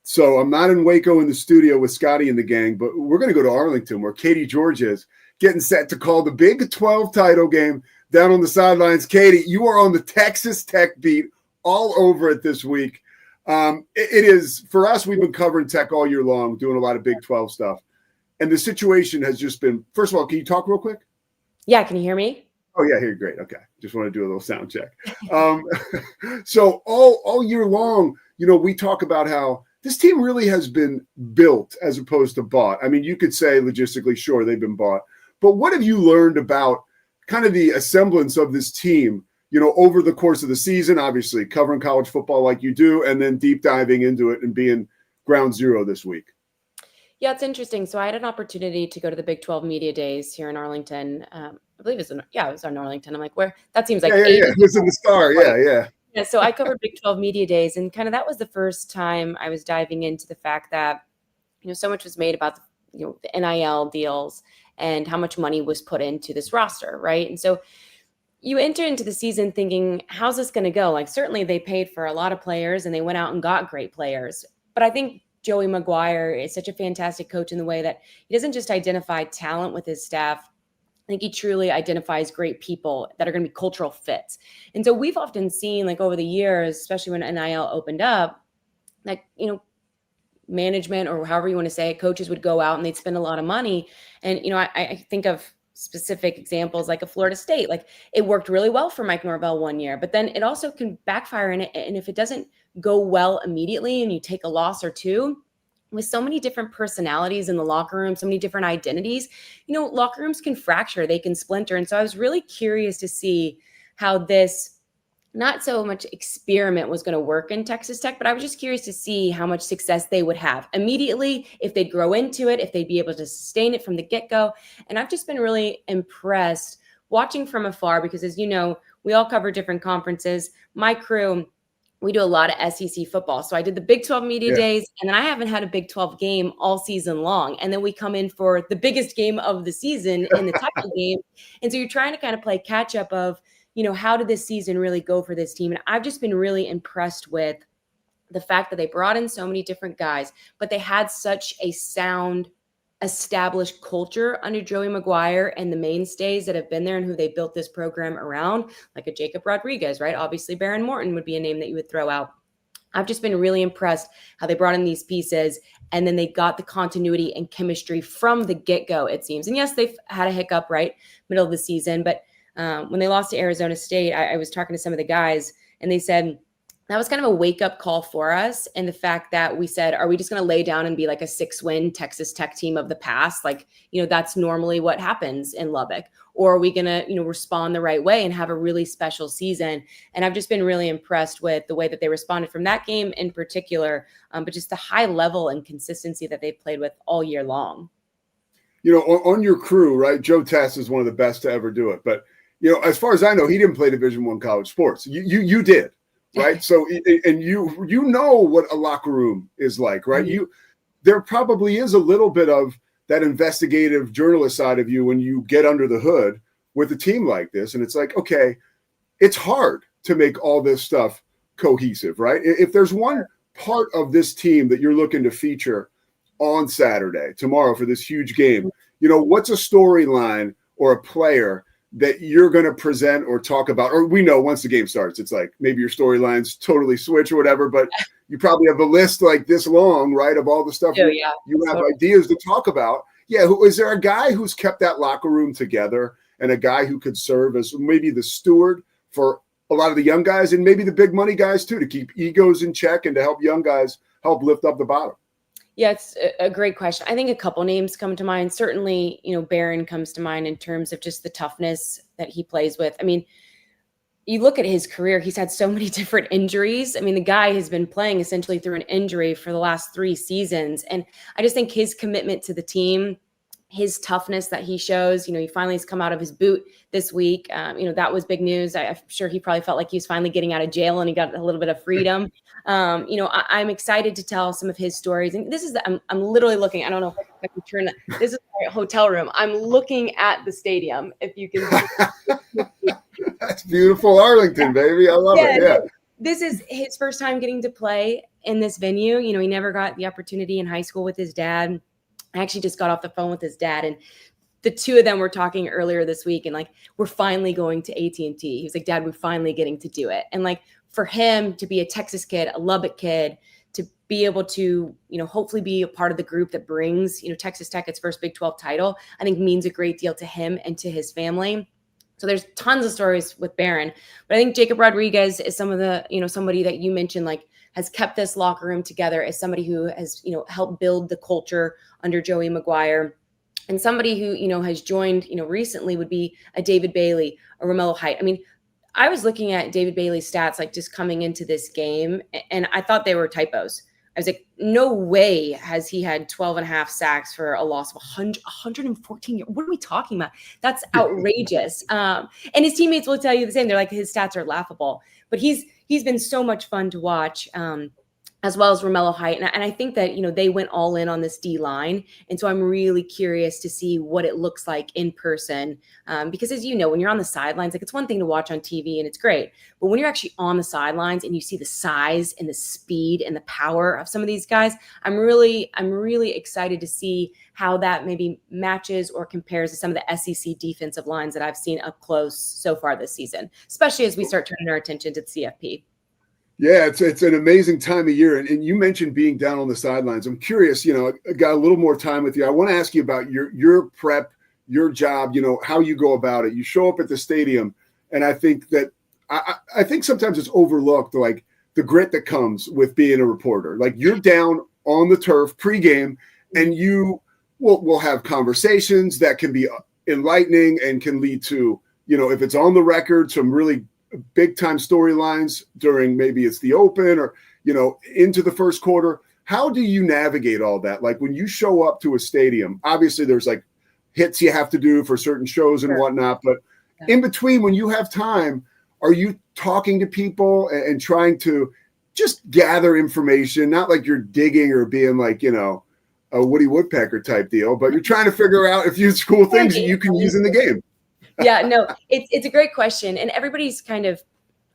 So I'm not in Waco in the studio with Scotty and the gang, but we're going to go to Arlington where Katie George is getting set to call the Big 12 title game down on the sidelines. Katie, you are on the Texas Tech beat all over it this week. It is, for us, we've been covering Tech all year long, doing a lot of Big 12 stuff. And the situation has just been, first of all, can you talk real quick? Yeah, can you hear me? Oh, yeah, here, great. Okay. Just want to do a little sound check. So all year long, you know, we talk about how this team really has been built as opposed to bought. I mean, you could say logistically, sure, they've been bought. But what have you learned about kind of the semblance of this team, you know, over the course of the season, obviously covering college football like you do, and then deep diving into it and being ground zero this week? Yeah, it's interesting. So I had an opportunity to go to the Big 12 Media Days here in Arlington. I believe it was in Arlington. I'm like, where? That seems like yeah. It was in the Star. Yeah. Yeah, so I covered Big 12 Media Days, and kind of that was the first time I was diving into the fact that, you know, so much was made about the NIL deals and how much money was put into this roster, right? And so you enter into the season thinking, how's this going to go? Like, certainly they paid for a lot of players and they went out and got great players. But I think Joey McGuire is such a fantastic coach in the way that he doesn't just identify talent with his staff. I think he truly identifies great people that are going to be cultural fits. And so we've often seen, like, over the years, especially when NIL opened up, like, you know, management, or however you want to say it, coaches would go out and they'd spend a lot of money. And, you know, I think of specific examples like a Florida State. Like, it worked really well for Mike Norvell one year, but then it also can backfire in it. And if it doesn't go well immediately and you take a loss or two, with so many different personalities in the locker room, so many different identities, you know, locker rooms can fracture, they can splinter. And so I was really curious to see how this, not so much experiment, was going to work in Texas Tech, but I was just curious to see how much success they would have immediately, if they'd grow into it, if they'd be able to sustain it from the get-go. And I've just been really impressed watching from afar, because, as you know, we all cover different conferences. My crew, we do a lot of SEC football. So I did the Big 12 Media Days, and then I haven't had a Big 12 game all season long. And then we come in for the biggest game of the season in the title game. And so you're trying to kind of play catch up of, you know, how did this season really go for this team? And I've just been really impressed with the fact that they brought in so many different guys, but they had such a sound, established culture under Joey McGuire and the mainstays that have been there and who they built this program around, like a Jacob Rodriguez, right? Obviously, Baron Morton would be a name that you would throw out. I've just been really impressed how they brought in these pieces, and then they got the continuity and chemistry from the get-go, it seems. And yes, they've had a hiccup, right, middle of the season, but when they lost to Arizona State, I was talking to some of the guys, and they said, that was kind of a wake-up call for us. And the fact that we said, are we just going to lay down and be like a 6-win Texas Tech team of the past? Like, you know, that's normally what happens in Lubbock. Or are we going to, you know, respond the right way and have a really special season? And I've just been really impressed with the way that they responded from that game in particular, but just the high level and consistency that they've played with all year long. You know, on your crew, right, Joe Tess is one of the best to ever do it. But, you know, as far as I know, he didn't play Division I college sports. You did. Right. So, and you know what a locker room is like, right? Mm-hmm. There probably is a little bit of that investigative journalist side of you when you get under the hood with a team like this. And it's like, okay, it's hard to make all this stuff cohesive, right? If there's one part of this team that you're looking to feature on Saturday, tomorrow, for this huge game, what's a storyline or a player that you're going to present or talk about? Or we know once the game starts, it's like maybe your storylines totally switch or whatever, but you probably have a list like this long, right, of all the stuff you have ideas to talk about. Yeah, is there a guy who's kept that locker room together and a guy who could serve as maybe the steward for a lot of the young guys and maybe the big money guys too, to keep egos in check and to help young guys help lift up the bottom? Yeah, it's a great question. I think a couple names come to mind. Certainly, Barron comes to mind in terms of just the toughness that he plays with. I mean, you look at his career, he's had so many different injuries. I mean, the guy has been playing essentially through an injury for the last 3 seasons. And I just think his commitment to the team, his toughness that he shows, he finally has come out of his boot this week. That was big news. I'm sure he probably felt like he was finally getting out of jail and he got a little bit of freedom. I'm excited to tell some of his stories. And this is, I'm literally looking, I don't know if I can turn that. This is my hotel room. I'm looking at the stadium. If you can. That's beautiful Arlington, baby. I love it. Yeah. This is his first time getting to play in this venue. He never got the opportunity in high school with his dad. I actually just got off the phone with his dad, and the two of them were talking earlier this week, and we're finally going to AT&T. He was like, Dad, we're finally getting to do it. And for him to be a Texas kid, a Lubbock kid, to be able to, hopefully be a part of the group that brings, Texas Tech its first Big 12 title, I think means a great deal to him and to his family. So there's tons of stories with Barron, but I think Jacob Rodriguez is some of the, somebody that you mentioned, has kept this locker room together, as somebody who has, helped build the culture under Joey McGuire, and somebody who, has joined, recently would be a David Bailey, a Romello Height. I mean, I was looking at David Bailey's stats, just coming into this game, and I thought they were typos. I was like, no way has he had 12 and a half sacks for a loss of 114. What are we talking about? That's outrageous. And his teammates will tell you the same. They're like, his stats are laughable, but he's been so much fun to watch, as well as Romello Height. And I think that, they went all in on this D line. And so I'm really curious to see what it looks like in person. Because as you know, when you're on the sidelines, it's one thing to watch on TV and it's great. But when you're actually on the sidelines and you see the size and the speed and the power of some of these guys, I'm really excited to see how that maybe matches or compares to some of the SEC defensive lines that I've seen up close so far this season, especially as we start turning our attention to the CFP. Yeah, it's an amazing time of year. And you mentioned being down on the sidelines. I'm curious, I got a little more time with you. I want to ask you about your prep, your job, how you go about it. You show up at the stadium, and I think that I think sometimes it's overlooked, the grit that comes with being a reporter. You're down on the turf pregame, and you will have conversations that can be enlightening and can lead to, if it's on the record, some really big time storylines during, maybe it's the open or, into the first quarter. How do you navigate all that? When you show up to a stadium, obviously there's hits you have to do for certain shows and whatnot, but in between, when you have time, are you talking to people and trying to just gather information? Not like you're digging or being a Woody Woodpecker type deal, but you're trying to figure out if you cool things that you can use in the game. Yeah, no, it's a great question. And everybody's kind of,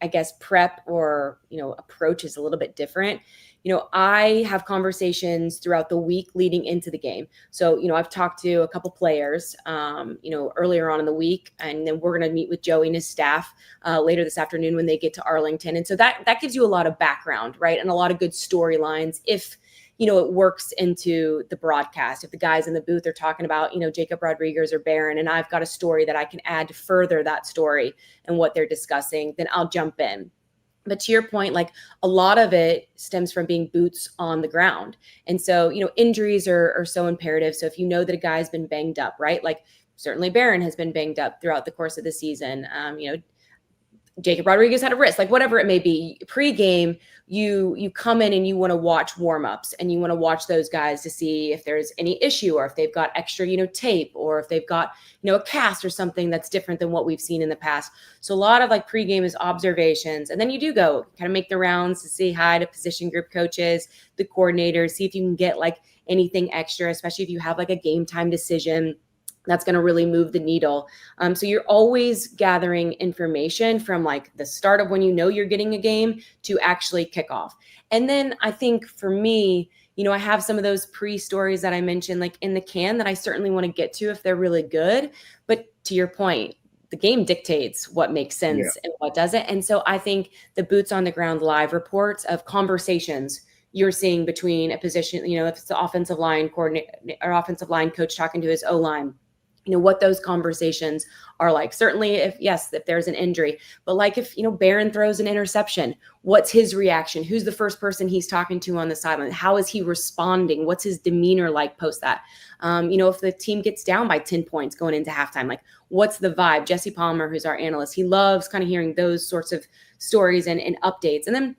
I guess, prep or, approach is a little bit different. I have conversations throughout the week leading into the game. So, I've talked to a couple players, earlier on in the week, and then we're going to meet with Joey and his staff later this afternoon when they get to Arlington. And so that gives you a lot of background, right? And a lot of good storylines if it works into the broadcast. If the guys in the booth are talking about, Jacob Rodriguez or Barron, and I've got a story that I can add to further that story and what they're discussing, then I'll jump in. But to your point, a lot of it stems from being boots on the ground. And so, injuries are so imperative. So if you know that a guy's been banged up, right? Certainly Barron has been banged up throughout the course of the season. Jacob Rodriguez had a wrist, like whatever it may be. Pre-game, you come in and you want to watch warm-ups and you want to watch those guys to see if there's any issue or if they've got extra, tape, or if they've got, a cast or something that's different than what we've seen in the past. So a lot of like pre-game is observations. And then you do go kind of make the rounds to say hi to position group coaches, the coordinators, see if you can get like anything extra, especially if you have like a game time decision that's going to really move the needle. So you're always gathering information from like the start of when you're getting a game to actually kick off. And then I think for me, I have some of those pre-stories that I mentioned like in the can that I certainly want to get to if they're really good. But to your point, the game dictates what makes sense and what doesn't. And so I think the boots on the ground live reports of conversations you're seeing between a position, if it's the offensive line coordinator or offensive line coach talking to his O-line, what those conversations are like. Certainly if there's an injury, but like if, Barron throws an interception, what's his reaction? Who's the first person he's talking to on the sideline? How is he responding? What's his demeanor like post that? If the team gets down by 10 points going into halftime, like what's the vibe? Jesse Palmer, who's our analyst, he loves kind of hearing those sorts of stories and updates. And then,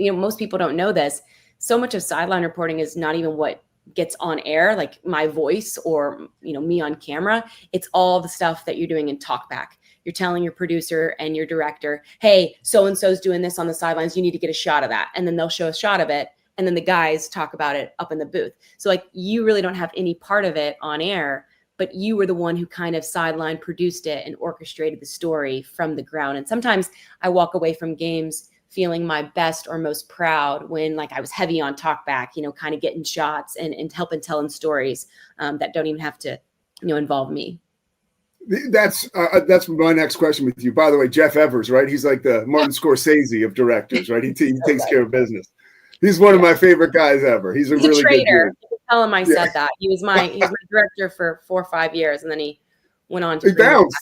most people don't know this. So much of sideline reporting is not even what gets on air, like my voice or, me on camera. It's all the stuff that you're doing in talkback. You're telling your producer and your director, hey, so-and-so's doing this on the sidelines. You need to get a shot of that. And then they'll show a shot of it. And then the guys talk about it up in the booth. So like you really don't have any part of it on air, but you were the one who kind of sideline produced it and orchestrated the story from the ground. And sometimes I walk away from games feeling my best or most proud when like I was heavy on talkback, kind of getting shots and helping telling stories that don't even have to, involve me. That's my next question with you. By the way, Jeff Evers, right? He's like the Martin Scorsese of directors, right? He takes care of business. He's one of my favorite guys ever. He's a really traitor. good dude. You can tell him I said that. He was my director for 4 or 5 years, and then he went on to bounced.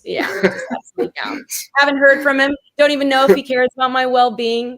Yeah, just absolutely down. Haven't heard from him. Don't even know if he cares about my well-being.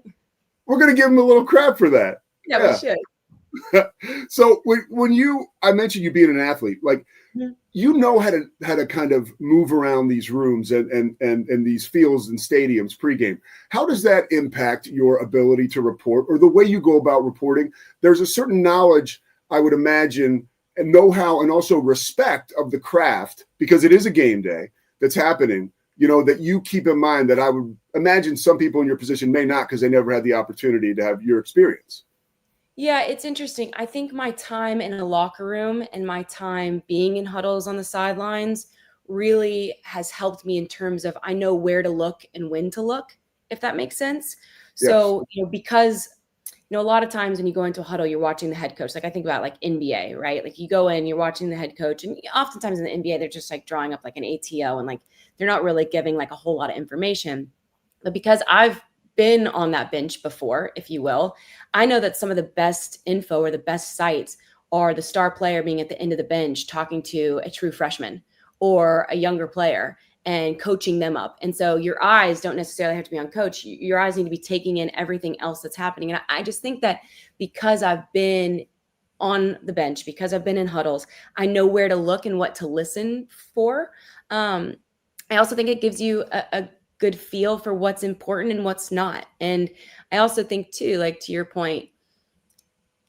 We're gonna give him a little crap for that. Yeah. We should. So when I mentioned you being an athlete, like how to kind of move around these rooms and these fields and stadiums pregame. How does that impact your ability to report or the way you go about reporting? There's a certain knowledge, I would imagine, and know-how and also respect of the craft, because it is a game day that's happening, that you keep in mind that I would imagine some people in your position may not, because they never had the opportunity to have your experience. Yeah, it's interesting. I think my time in a locker room and my time being in huddles on the sidelines really has helped me in terms of I know where to look and when to look, if that makes sense. Yes. So, because a lot of times when you go into a huddle, you're watching the head coach. Like I think about like NBA, right? Like you go in, you're watching the head coach, and oftentimes in the NBA, they're just like drawing up like an ATO and like they're not really giving like a whole lot of information. But because I've been on that bench before, if you will, I know that some of the best info or the best sites are the star player being at the end of the bench talking to a true freshman or a younger player and coaching them up. And so your eyes don't necessarily have to be on coach. Your eyes need to be taking in everything else that's happening. And I just think that because I've been on the bench, because I've been in huddles, I know where to look and what to listen for. I also think it gives you a good feel for what's important and what's not. And I also think too, like to your point,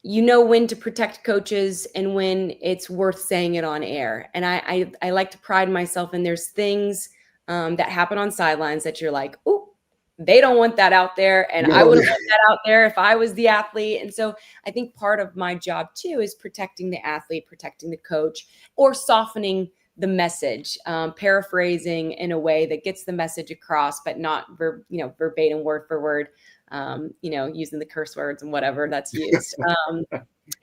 when to protect coaches and when it's worth saying it on air. And I like to pride myself in there's things that happen on sidelines that you're like, oh, they don't want that out there. And I wouldn't want that out there if I was the athlete. And so I think part of my job too is protecting the athlete, protecting the coach, or softening the message, paraphrasing in a way that gets the message across, but not verbatim word for word, using the curse words and whatever that's used.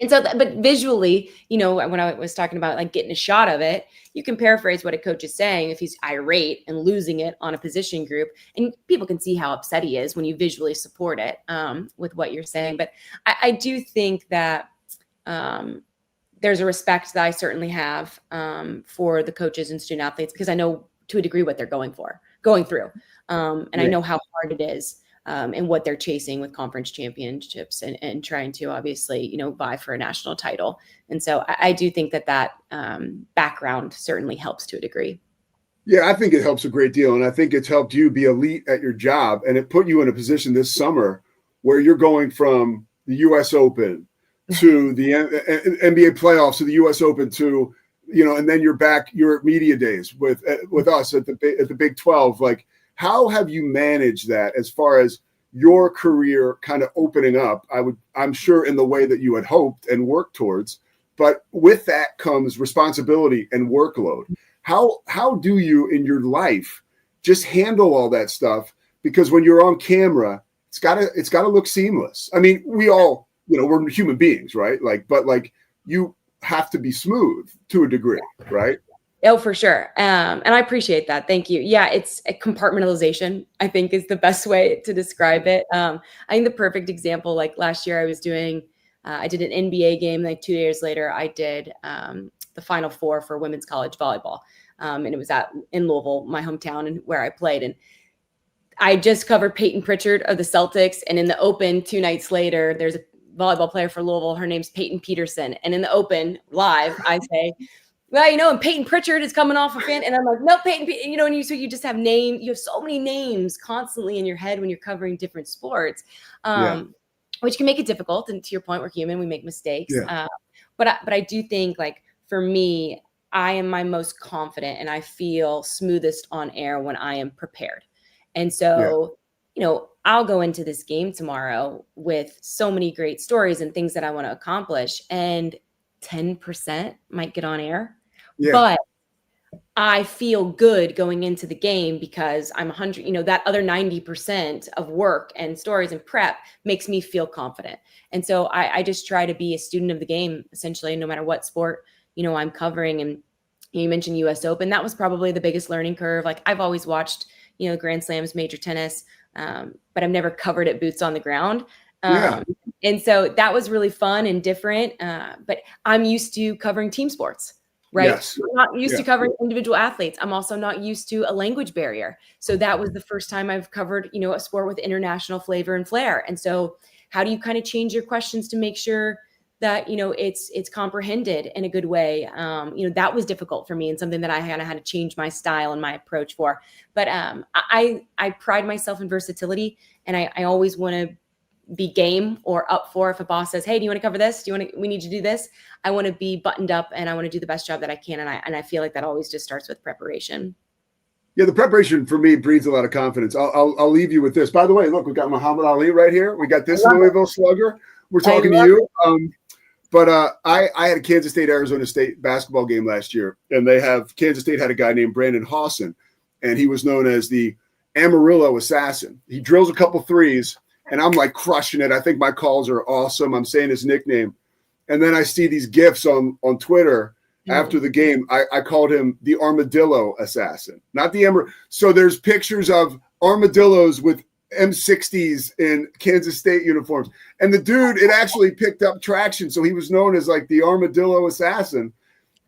And so, but visually, when I was talking about like getting a shot of it, you can paraphrase what a coach is saying if he's irate and losing it on a position group, and people can see how upset he is when you visually support it with what you're saying. But I do think that there's a respect that I certainly have for the coaches and student athletes, because I know to a degree what they're going through. And I know how hard it is and what they're chasing with conference championships and trying to obviously, vie for a national title. And so I do think that background certainly helps to a degree. Yeah, I think it helps a great deal. And I think it's helped you be elite at your job. And it put you in a position this summer where you're going from the U.S. Open to the NBA playoffs to the U.S. Open to, and then you're back, you're at media days with us at the Big 12. Like, how have you managed that as far as your career kind of opening up? I'm sure in the way that you had hoped and worked towards, but with that comes responsibility and workload. How do you in your life just handle all that stuff? Because when you're on camera, it's gotta look seamless. I mean, we all, we're human beings, right? But you have to be smooth to a degree, right? Oh, for sure. And I appreciate that. Thank you. Yeah, it's a compartmentalization, I think, is the best way to describe it. I think the perfect example, like last year I did an NBA game. Like 2 years later, I did the Final Four for women's college volleyball. And it was in Louisville, my hometown, and where I played. And I just covered Peyton Pritchard of the Celtics. And in the Open 2 nights later, there's a volleyball player for Louisville. Her name's Peyton Peterson. And in the Open live, I say, well, and Peyton Pritchard is coming off a fan. And I'm like, no, Peyton, and so you just have you have so many names constantly in your head when you're covering different sports, which can make it difficult. And to your point, we're human, we make mistakes. Yeah. But I do think, like, for me, I am my most confident and I feel smoothest on air when I am prepared. And so, I'll go into this game tomorrow with so many great stories and things that I want to accomplish, and 10% might get on air. Yeah. But I feel good going into the game because I'm 100, that other 90% of work and stories and prep makes me feel confident. And so I just try to be a student of the game, essentially, no matter what sport, I'm covering. And you mentioned US Open. That was probably the biggest learning curve. Like, I've always watched, Grand Slams, major tennis, but I've never covered it boots on the ground. And so that was really fun and different. But I'm used to covering team sports, right? Yes. I'm not used to covering individual athletes. I'm also not used to a language barrier. So that was the first time I've covered, a sport with international flavor and flair. And so how do you kind of change your questions to make sure that, it's comprehended in a good way? That was difficult for me and something that I kind of had to change my style and my approach for. But I pride myself in versatility, and I always want to be game or up for, if a boss says, hey, do you want to cover this? We need to do this? I want to be buttoned up and I want to do the best job that I can. And I feel like that always just starts with preparation. Yeah, the preparation for me breeds a lot of confidence. I'll leave you with this. By the way, look, we got Muhammad Ali right here. We got this Louisville Slugger. We're talking to you. But I had a Kansas State, Arizona State basketball game last year, and Kansas State had a guy named Brandon Hawson, and he was known as the Amarillo Assassin. He drills a couple threes, and I'm like crushing it. I think my calls are awesome. I'm saying his nickname. And then I see these GIFs on Twitter after the game. I called him the Armadillo Assassin, not the Amarillo. So there's pictures of armadillos with M60s in Kansas State uniforms. And the dude, it actually picked up traction. So he was known as like the Armadillo Assassin.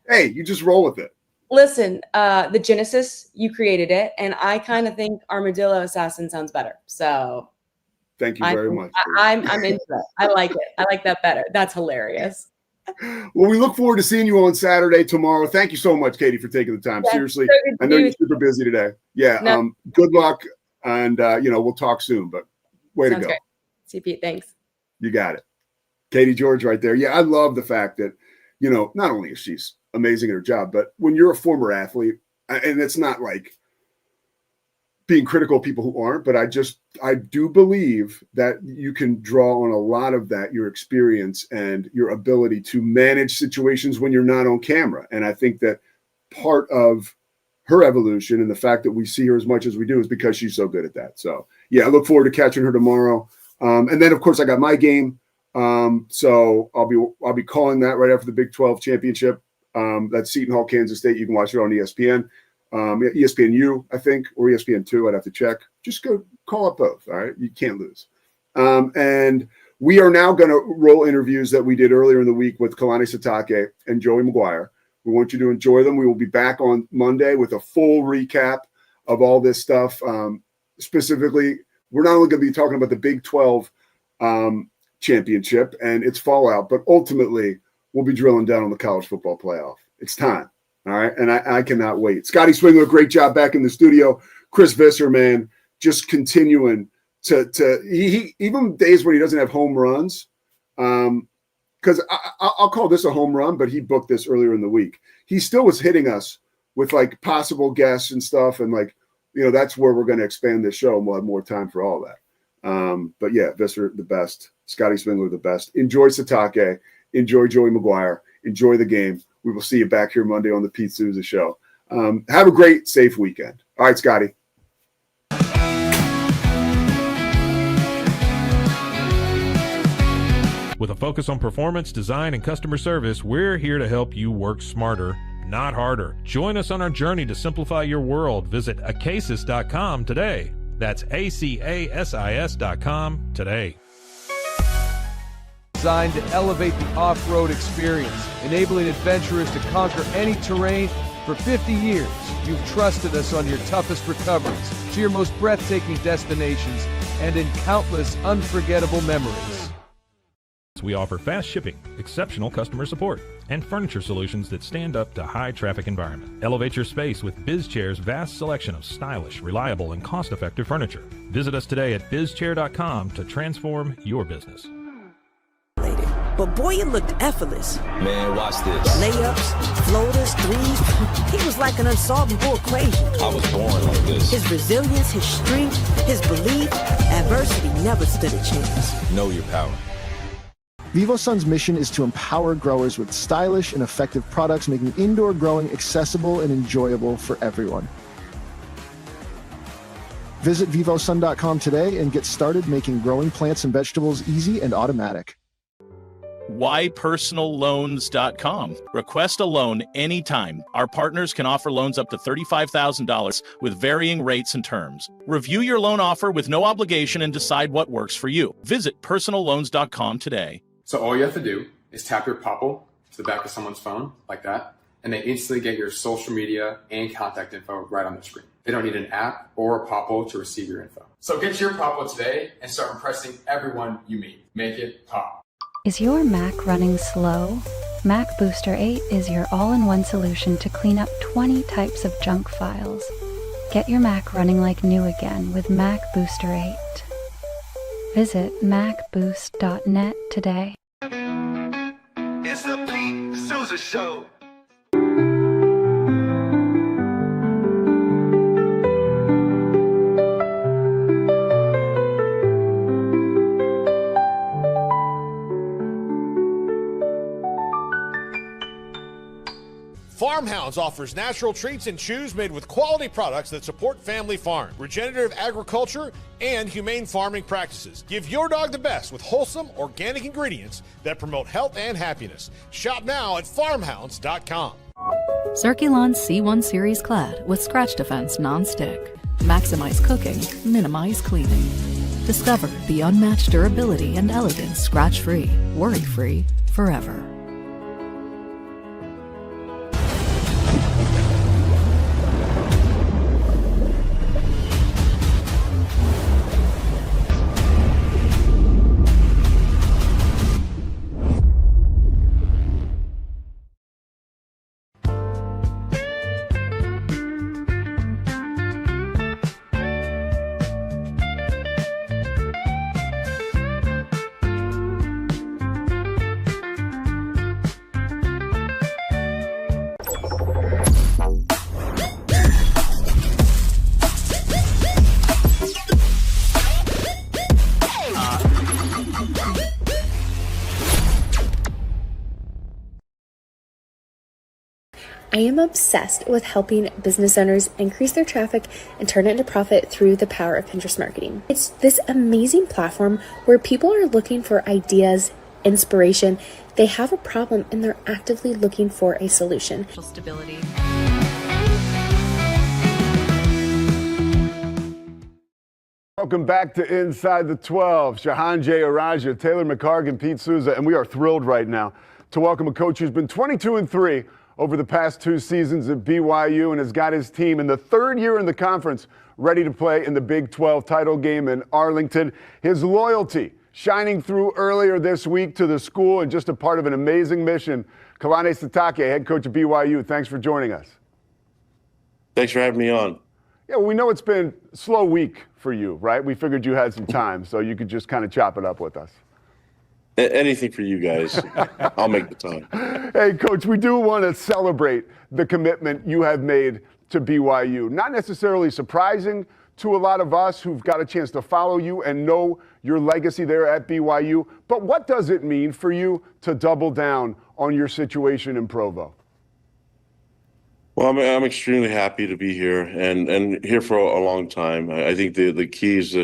Hey, you just roll with it. Listen, the Genesis, you created it. And I kind of think Armadillo Assassin sounds better. So thank you very much. I'm into it. I like it. I like that better. That's hilarious. Well, we look forward to seeing you on Saturday tomorrow. Thank you so much, Katie, for taking the time. Seriously, I know you're super busy today. Yeah. No. Good luck. And, we'll talk soon, but way to go. Great. CP, thanks. You got it. Katie George right there. Yeah, I love the fact that, not only is she amazing at her job, but when you're a former athlete, and it's not like being critical of people who aren't, but I do believe that you can draw on a lot of that, your experience and your ability to manage situations when you're not on camera. And I think that part of her evolution and the fact that we see her as much as we do is because she's so good at that. So yeah, I look forward to catching her tomorrow. And then of course I got my game. So I'll be calling that right after the Big 12 championship. That's Seton Hall, Kansas State. You can watch it on ESPN, ESPNU, I think, or ESPN2. I'd have to check. Just go call up both. All right. You can't lose. And we are now going to roll interviews that we did earlier in the week with Kalani Sitake and Joey McGuire. We want you to enjoy them. We will be back on Monday with a full recap of all this stuff. Specifically, we're not only going to be talking about the Big 12 championship and its fallout, but ultimately we'll be drilling down on the college football playoff. It's time. All right, and I cannot wait. Scotty Swingler, great job back in the studio. Chris Visser, man, just continuing to he even days when he doesn't have home runs, because I'll call this a home run, but he booked this earlier in the week. He still was hitting us with like possible guests and stuff, and like, you know, that's where we're going to expand this show, and we'll have more time for all that. But yeah, Visser, the best. Scotty Swingler, the best. Enjoy Sitake. Enjoy Joey McGuire. Enjoy the game. We will see you back here Monday on the Pete Sousa Show. Have a great, safe weekend. All right, Scotty. With a focus on performance, design, and customer service, we're here to help you work smarter, not harder. Join us on our journey to simplify your world. Visit acasis.com today. That's ACASIS.com today. Designed to elevate the off-road experience, enabling adventurers to conquer any terrain. For 50 years, you've trusted us on your toughest recoveries, to your most breathtaking destinations, and in countless unforgettable memories. We offer fast shipping, exceptional customer support, and furniture solutions that stand up to high traffic environment. Elevate your space with BizChair's vast selection of stylish, reliable, and cost-effective furniture. Visit us today at bizchair.com to transform your business. But boy, it looked effortless. Man, watch this. Layups, floaters, threes. He was like an unsolvable equation. I was born like this. His resilience, his strength, his belief, adversity never stood a chance. Know your power. VivoSun's mission is to empower growers with stylish and effective products, making indoor growing accessible and enjoyable for everyone. Visit vivosun.com today and get started making growing plants and vegetables easy and automatic. WhyPersonalLoans.com. Request a loan anytime. Our partners can offer loans up to $35,000 with varying rates and terms. Review your loan offer with no obligation and decide what works for you. Visit PersonalLoans.com today. So all you have to do is tap your Popple to the back of someone's phone like that, and they instantly get your social media and contact info right on the screen. They don't need an app or a Popple to receive your info. So get your Popple today and start impressing everyone you meet. Make it pop. Is your Mac running slow? Mac Booster 8 is your all-in-one solution to clean up 20 types of junk files. Get your Mac running like new again with Mac Booster 8. Visit macboost.net today. It's the Pete Sousa Show. Farmhounds offers natural treats and chews made with quality products that support family farm, regenerative agriculture, and humane farming practices. Give your dog the best with wholesome, organic ingredients that promote health and happiness. Shop now at farmhounds.com. Circulon C1 Series Clad with Scratch Defense Non-Stick. Maximize cooking, minimize cleaning. Discover the unmatched durability and elegance scratch-free, worry-free, forever. I am obsessed with helping business owners increase their traffic and turn it into profit through the power of Pinterest marketing. It's this amazing platform where people are looking for ideas, inspiration. They have a problem and they're actively looking for a solution. Stability. Welcome back to Inside the 12. Shahan J. Araja, Taylor McCargan, Pete Sousa, and we are thrilled right now to welcome a coach who's been 22-3 over the past 2 seasons at BYU and has got his team in the 3rd year in the conference ready to play in the Big 12 title game in Arlington. His loyalty shining through earlier this week to the school and just a part of an amazing mission. Kalani Sitake, head coach of BYU, thanks for joining us. Thanks for having me on. Yeah, we know it's been a slow week for you, right? We figured you had some time, so you could just kind of chop it up with us. Anything for you guys. I'll make the time. Hey, Coach, we do want to celebrate the commitment you have made to BYU. Not necessarily surprising to a lot of us who've got a chance to follow you and know your legacy there at BYU, but what does it mean for you to double down on your situation in Provo? Well, I'm extremely happy to be here and here for a long time. I think the keys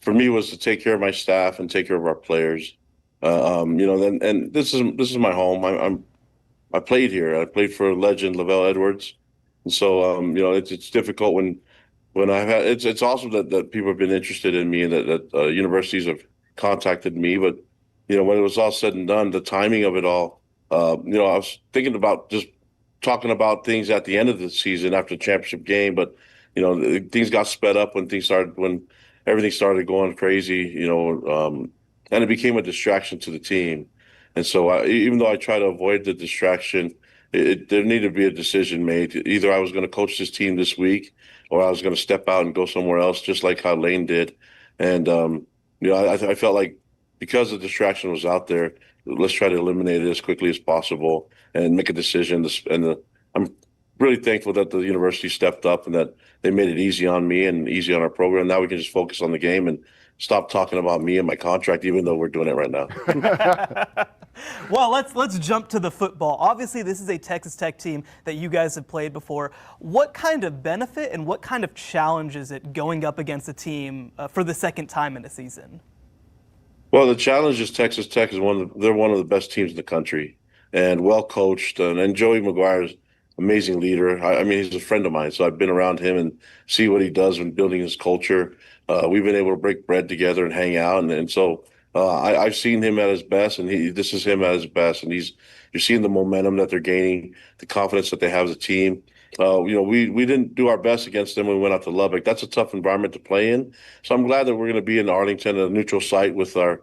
for me was to take care of my staff and take care of our players. And this is my home. I played here. I played for legend Lavelle Edwards, and so it's difficult when I've had. It's awesome that people have been interested in me and that universities have contacted me. But when it was all said and done, the timing of it all. I was thinking about just talking about things at the end of the season after the championship game, but things got sped up when everything started going crazy. And it became a distraction to the team. And so even though I try to avoid the distraction, there needed to be a decision made. Either I was going to coach this team this week or I was going to step out and go somewhere else, just like how Lane did. And, I felt like because the distraction was out there, let's try to eliminate it as quickly as possible and make a decision. I'm really thankful that the university stepped up and that they made it easy on me and easy on our program. Now we can just focus on the game and stop talking about me and my contract, even though we're doing it right now. Well, let's jump to the football. Obviously, this is a Texas Tech team that you guys have played before. What kind of benefit and what kind of challenge is it going up against a team for the second time in a season? Well, the challenge is Texas Tech is they're one of the best teams in the country and well coached. And Joey McGuire's amazing leader. I mean, he's a friend of mine, so I've been around him and see what he does in building his culture. We've been able to break bread together and hang out, and so I've seen him at his best, and this is him at his best. And you're seeing the momentum that they're gaining, the confidence that they have as a team. We didn't do our best against them when we went out to Lubbock. That's a tough environment to play in. So I'm glad that we're going to be in Arlington, a neutral site with our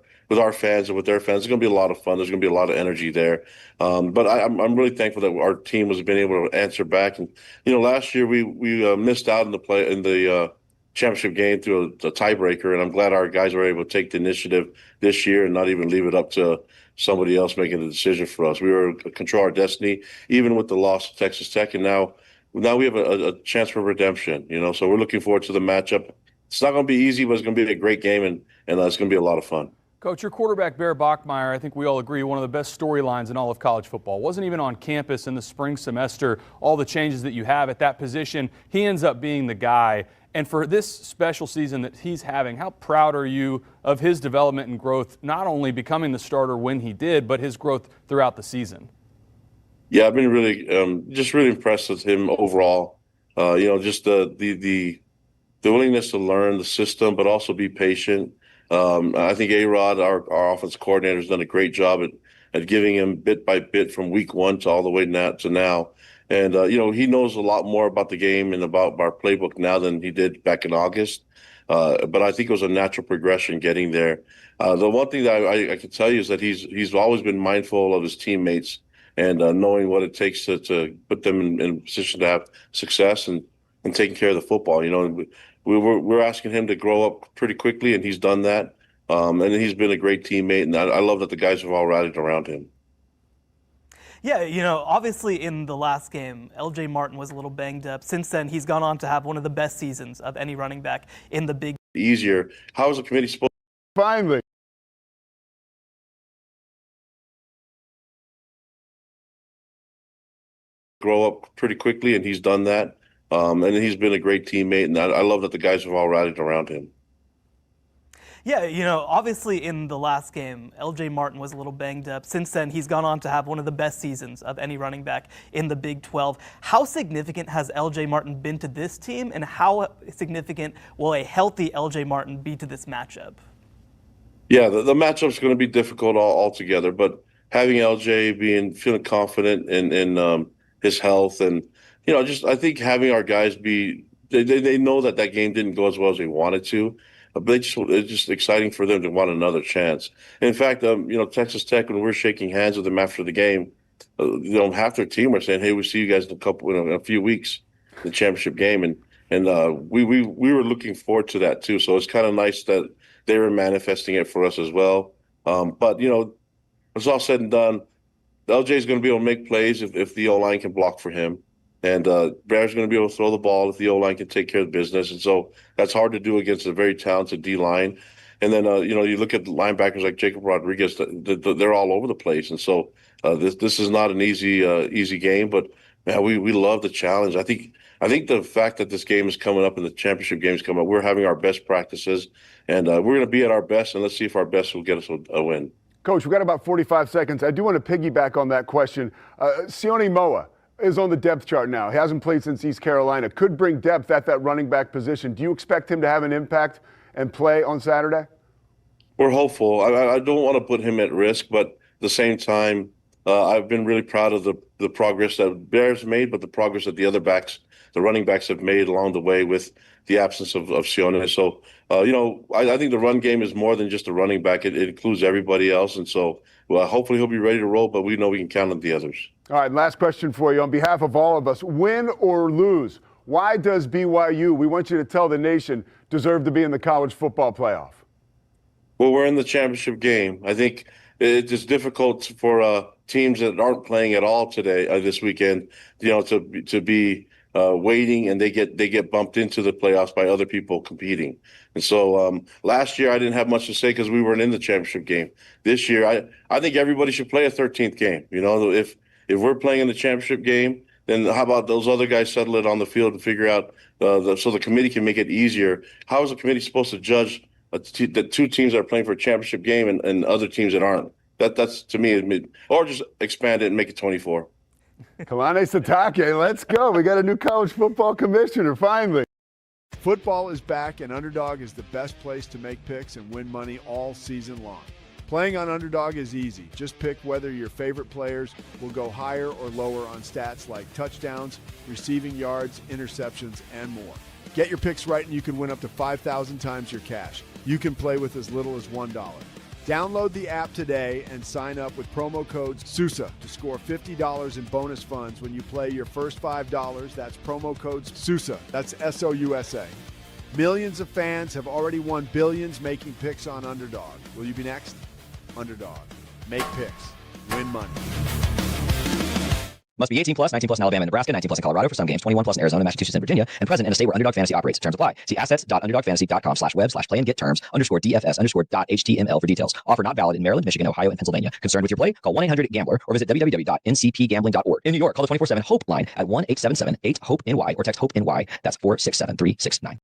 fans and with their fans. It's going to be a lot of fun. There's going to be a lot of energy there. But I'm really thankful that our team has been able to answer back. And last year we missed out in the championship game through a tiebreaker, and I'm glad our guys were able to take the initiative this year and not even leave it up to somebody else making the decision for us. We were control our destiny, even with the loss of Texas Tech, and now we have a chance for redemption. So we're looking forward to the matchup. It's not going to be easy, but it's going to be a great game, and it's going to be a lot of fun. Coach, your quarterback, Bear Bachmeier, I think we all agree, one of the best storylines in all of college football. Wasn't even on campus in the spring semester. All the changes that you have at that position, he ends up being the guy. And for this special season that he's having, how proud are you of his development and growth, not only becoming the starter when he did, but his growth throughout the season? Yeah, I've been really impressed with him overall. Just the willingness to learn the system, but also be patient. I think A-Rod, our offensive coordinator, has done a great job at giving him bit by bit from week one to all the way to now. And, he knows a lot more about the game and about our playbook now than he did back in August. But I think it was a natural progression getting there. The one thing that I can tell you is that he's always been mindful of his teammates and knowing what it takes to put them in a position to have success and taking care of the football. We're asking him to grow up pretty quickly, and he's done that. And he's been a great teammate, and I love that the guys have all rallied around him. Yeah, obviously in the last game, LJ Martin was a little banged up. Since then, he's gone on to have one of the best seasons of any running back in the Big Easier. How is the committee supposed to? Finally. Grow up pretty quickly, and he's done that. And he's been a great teammate, and I love that the guys have all rallied around him. Yeah, obviously in the last game, LJ Martin was a little banged up. Since then, he's gone on to have one of the best seasons of any running back in the Big 12. How significant has LJ Martin been to this team, and how significant will a healthy LJ Martin be to this matchup? Yeah, the matchup's going to be difficult altogether, but having LJ feeling confident in his health and, I think having our guys they know that game didn't go as well as they wanted to. It's just exciting for them to want another chance. In fact, Texas Tech, when we're shaking hands with them after the game, half their team are saying, "Hey, we'll see you guys in a few weeks, the championship game," and we were looking forward to that too. So it's kind of nice that they were manifesting it for us as well. But it's all said and done. LJ is going to be able to make plays if the O-line can block for him. And Bear's going to be able to throw the ball if the O-line can take care of the business. And so that's hard to do against a very talented D-line. And then, you look at the linebackers like Jacob Rodriguez, they're all over the place. And so this is not an easy game, but man, we love the challenge. I think the fact that this game is coming up and the championship game is coming up, we're having our best practices, and we're going to be at our best, and let's see if our best will get us a win. Coach, we've got about 45 seconds. I do want to piggyback on that question. Sione Moa is on the depth chart now. He hasn't played since East Carolina. Could bring depth at that running back position. Do you expect him to have an impact and play on Saturday? We're hopeful. I don't want to put him at risk, but at the same time, I've been really proud of the progress that Bears made, but the progress that the running backs have made along the way with the absence of Sione. So, I think the run game is more than just a running back. It includes everybody else. And so, hopefully he'll be ready to roll, but we know we can count on the others. All right, last question for you. On behalf of all of us, win or lose, why does BYU, we want you to tell the nation, deserve to be in the college football playoff? Well, we're in the championship game. I think it's difficult for teams that aren't playing at all this weekend, to be waiting, and they get bumped into the playoffs by other people competing. And so last year I didn't have much to say because we weren't in the championship game. This year I think everybody should play a 13th game. If we're playing in the championship game, then how about those other guys settle it on the field and figure out so the committee can make it easier? How is the committee supposed to judge the two teams that are playing for a championship game and other teams that aren't? That's to me, or just expand it and make it 24. Kalani Sitake, let's go. We got a new college football commissioner, finally. Football is back, and Underdog is the best place to make picks and win money all season long. Playing on Underdog is easy. Just pick whether your favorite players will go higher or lower on stats like touchdowns, receiving yards, interceptions, and more. Get your picks right and you can win up to 5,000 times your cash. You can play with as little as $1. Download the app today and sign up with promo code Sousa to score $50 in bonus funds when you play your first $5. That's promo code Sousa. That's SOUSA. Millions of fans have already won billions making picks on Underdog. Will you be next? Underdog. Make picks. Win money. Must be 18 plus, 19 plus in Alabama and Nebraska, 19 plus in Colorado for some games, 21 plus in Arizona, Massachusetts, and Virginia, and present in a state where Underdog Fantasy operates. Terms apply. See assets.underdogfantasy.com/web/play-and-get-terms_DFS_.html for details. Offer not valid in Maryland, Michigan, Ohio, and Pennsylvania. Concerned with your play? Call 1-800-GAMBLER or visit www.ncpgambling.org. In New York, call the 24/7 HOPE line at 1-877-8-HOPE-NY or text HOPE-NY. That's 467-369.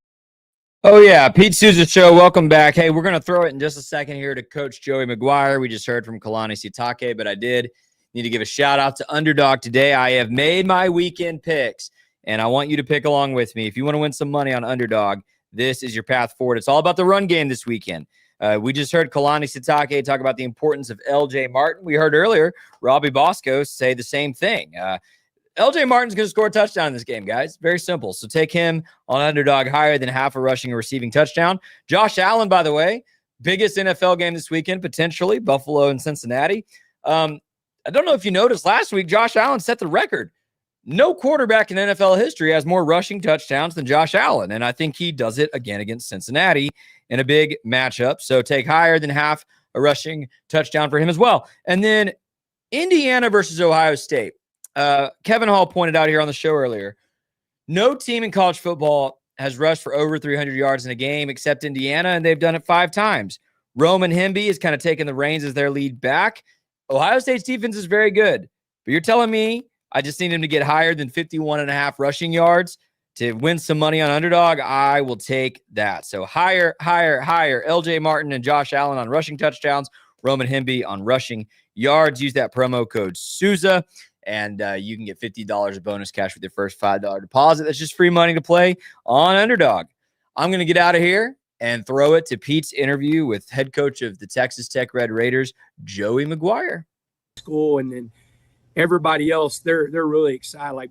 Oh, yeah. Pete Sousa Show. Welcome back. Hey, we're going to throw it in just a second here to Coach Joey McGuire. We just heard from Kalani Sitake, but I did need to give a shout out to Underdog today. I have made my weekend picks, and I want you to pick along with me. If you want to win some money on Underdog, this is your path forward. It's all about the run game this weekend. We just heard Kalani Sitake talk about the importance of LJ Martin. We heard earlier Robbie Bosco say the same thing. LJ Martin's going to score a touchdown in this game, guys. Very simple. So take him on Underdog higher than half a rushing or receiving touchdown. Josh Allen, by the way, biggest NFL game this weekend, potentially, Buffalo and Cincinnati. I don't know if you noticed last week, Josh Allen set the record. No quarterback in NFL history has more rushing touchdowns than Josh Allen, and I think he does it again against Cincinnati in a big matchup. So take higher than half a rushing touchdown for him as well. And then Indiana versus Ohio State. Kevin Hall pointed out here on the show earlier, no team in college football has rushed for over 300 yards in a game except Indiana, and they've done it 5 times. Roman Hemby is kind of taking the reins as their lead back. Ohio State's defense is very good, but you're telling me I just need him to get higher than 51.5 rushing yards to win some money on Underdog? I will take that. So higher. LJ Martin and Josh Allen on rushing touchdowns, Roman Hemby on rushing yards. Use that promo code Sousa, and you can get $50 of bonus cash with your first $5 deposit. That's just free money to play on Underdog. I'm going to get out of here and throw it to Pete's interview with head coach of the Texas Tech Red Raiders, Joey McGuire. School, and then everybody else, they're really excited. Like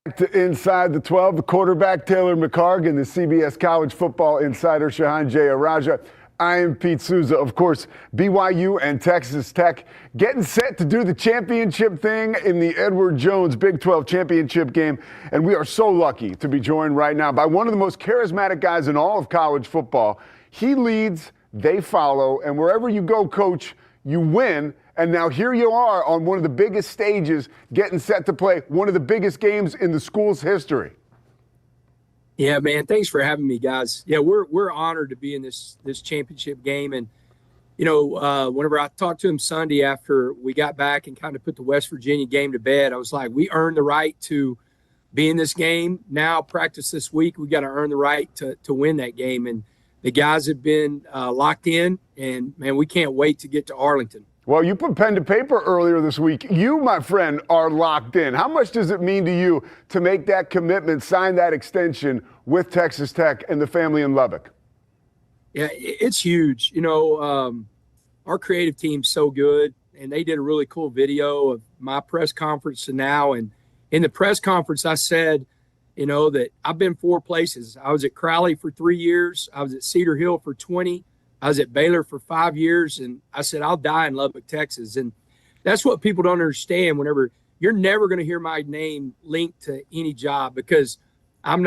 To Inside the 12, the quarterback Taylor McCargan, the CBS College Football Insider Shahan Jayaraja. I am Pete Sousa. Of course, BYU and Texas Tech getting set to do the championship thing in the Edward Jones Big 12 championship game. And we are so lucky to be joined right now by one of the most charismatic guys in all of college football. He leads, they follow, and wherever you go, coach, you win. And now here you are on one of the biggest stages, getting set to play one of the biggest games in the school's history. Yeah, man. Thanks for having me, guys. Yeah, we're honored to be in this championship game. And, you know, whenever I talked to him Sunday after we got back and kind of put the West Virginia game to bed, I was like, we earned the right to be in this game. Now practice this week. We got to earn the right to win that game. And the guys have been locked in. And, man, we can't wait to get to Arlington. Well, you put pen to paper earlier this week. You, my friend, are locked in. How much does it mean to you to make that commitment, sign that extension with Texas Tech and the family in Lubbock? Yeah, it's huge. You know, our creative team's so good, and they did a really cool video of my press conference to now. And in the press conference, I said, you know, that I've been 4 places. I was at Crowley for 3 years. I was at Cedar Hill for 20. I was at Baylor for 5 years, and I said, I'll die in Lubbock, Texas. And that's what people don't understand. Whenever you're never going to hear my name linked to any job, because I don't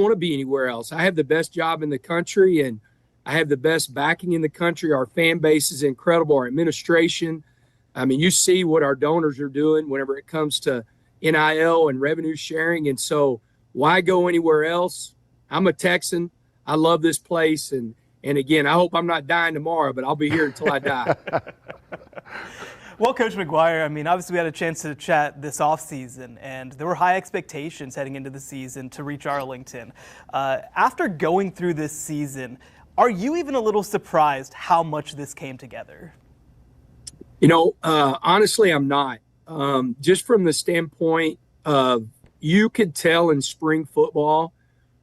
want to be anywhere else. I have the best job in the country, and I have the best backing in the country. Our fan base is incredible. Our administration. I mean, you see what our donors are doing whenever it comes to NIL and revenue sharing. And so why go anywhere else? I'm a Texan. I love this place. And again, I hope I'm not dying tomorrow, but I'll be here until I die. Well, Coach McGuire, I mean, obviously we had a chance to chat this offseason, and there were high expectations heading into the season to reach Arlington. After going through this season, are you even a little surprised how much this came together? You know, honestly, I'm not. Just from the standpoint of you could tell in spring football,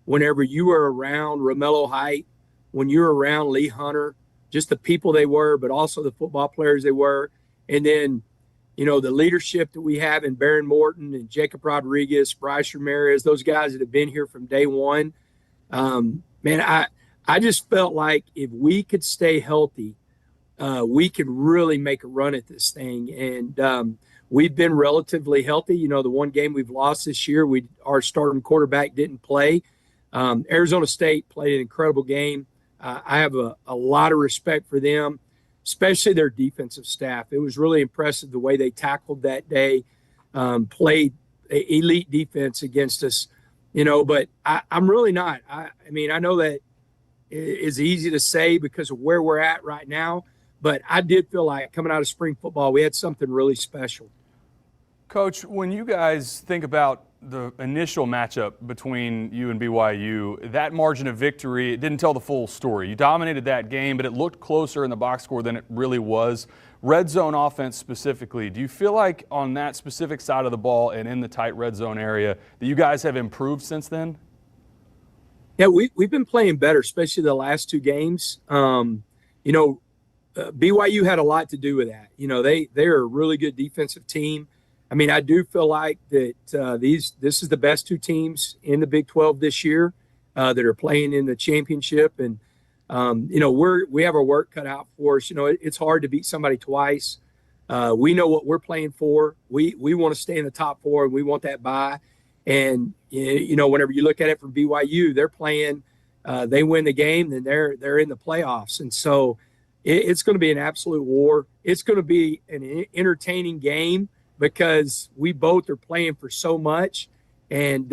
whenever you were around Romello Height, when you're around Lee Hunter, just the people they were, but also the football players they were. And then, you know, the leadership that we have in Baron Morton and Jacob Rodriguez, Bryce Ramirez, those guys that have been here from day one. Man, I just felt like if we could stay healthy, we could really make a run at this thing. And we've been relatively healthy. You know, the one game we've lost this year, our starting quarterback didn't play. Arizona State played an incredible game. I have a lot of respect for them, especially their defensive staff. It was really impressive the way they tackled that day, played elite defense against us, you know, but I'm really not. I mean, I know that is easy to say because of where we're at right now, but I did feel like coming out of spring football, we had something really special. Coach, when you guys think about the initial matchup between you and BYU, that margin of victory, it didn't tell the full story. You dominated that game, but it looked closer in the box score than it really was. Red zone offense specifically, do you feel like on that specific side of the ball and in the tight red zone area that you guys have improved since then? Yeah, we've been playing better, especially the last 2 games. You know, BYU had a lot to do with that. You know, they're a really good defensive team. I mean, I do feel like that this is the best 2 teams in the Big 12 this year that are playing in the championship. And, you know, we have our work cut out for us. You know, it's hard to beat somebody twice. We know what we're playing for. We want to stay in the top 4, and we want that bye. And, you know, whenever you look at it from BYU, they're playing, they win the game, then they're in the playoffs. And so it's going to be an absolute war. It's going to be an entertaining game, because we both are playing for so much, and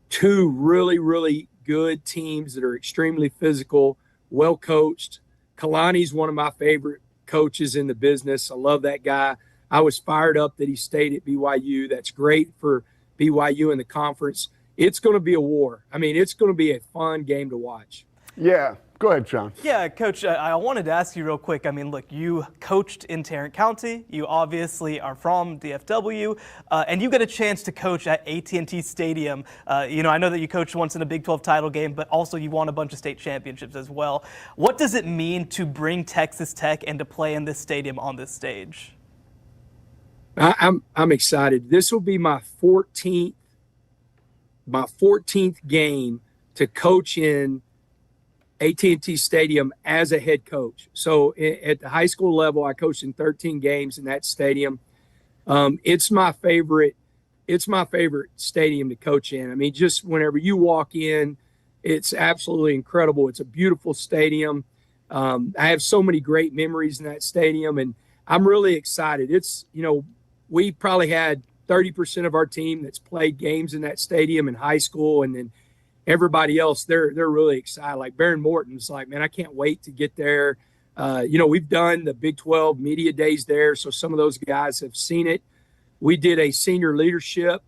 2 really, really good teams that are extremely physical, well coached. Kalani's one of my favorite coaches in the business. I love that guy. I was fired up that he stayed at BYU. That's great for BYU in the conference. It's going to be a war. I mean, it's going to be a fun game to watch. Yeah. Go ahead, Sean. Yeah, Coach, I wanted to ask you real quick. I mean, look, you coached in Tarrant County. You obviously are from DFW, and you get a chance to coach at AT&T Stadium. You know, I know that you coached once in a Big 12 title game, but also you won a bunch of state championships as well. What does it mean to bring Texas Tech and to play in this stadium on this stage? I'm excited. This will be my 14th game to coach in AT&T Stadium as a head coach. So at the high school level, I coached in 13 games in that stadium. It's my favorite stadium to coach in. I mean, just whenever you walk in, it's absolutely incredible. It's a beautiful stadium. I have so many great memories in that stadium, and I'm really excited. It's, we probably had 30% of our team that's played games in that stadium in high school, and then everybody else, they're really excited. Like Baron Morton's like, man, I can't wait to get there. We've done the Big 12 media days there, so some of those guys have seen it. We did a senior leadership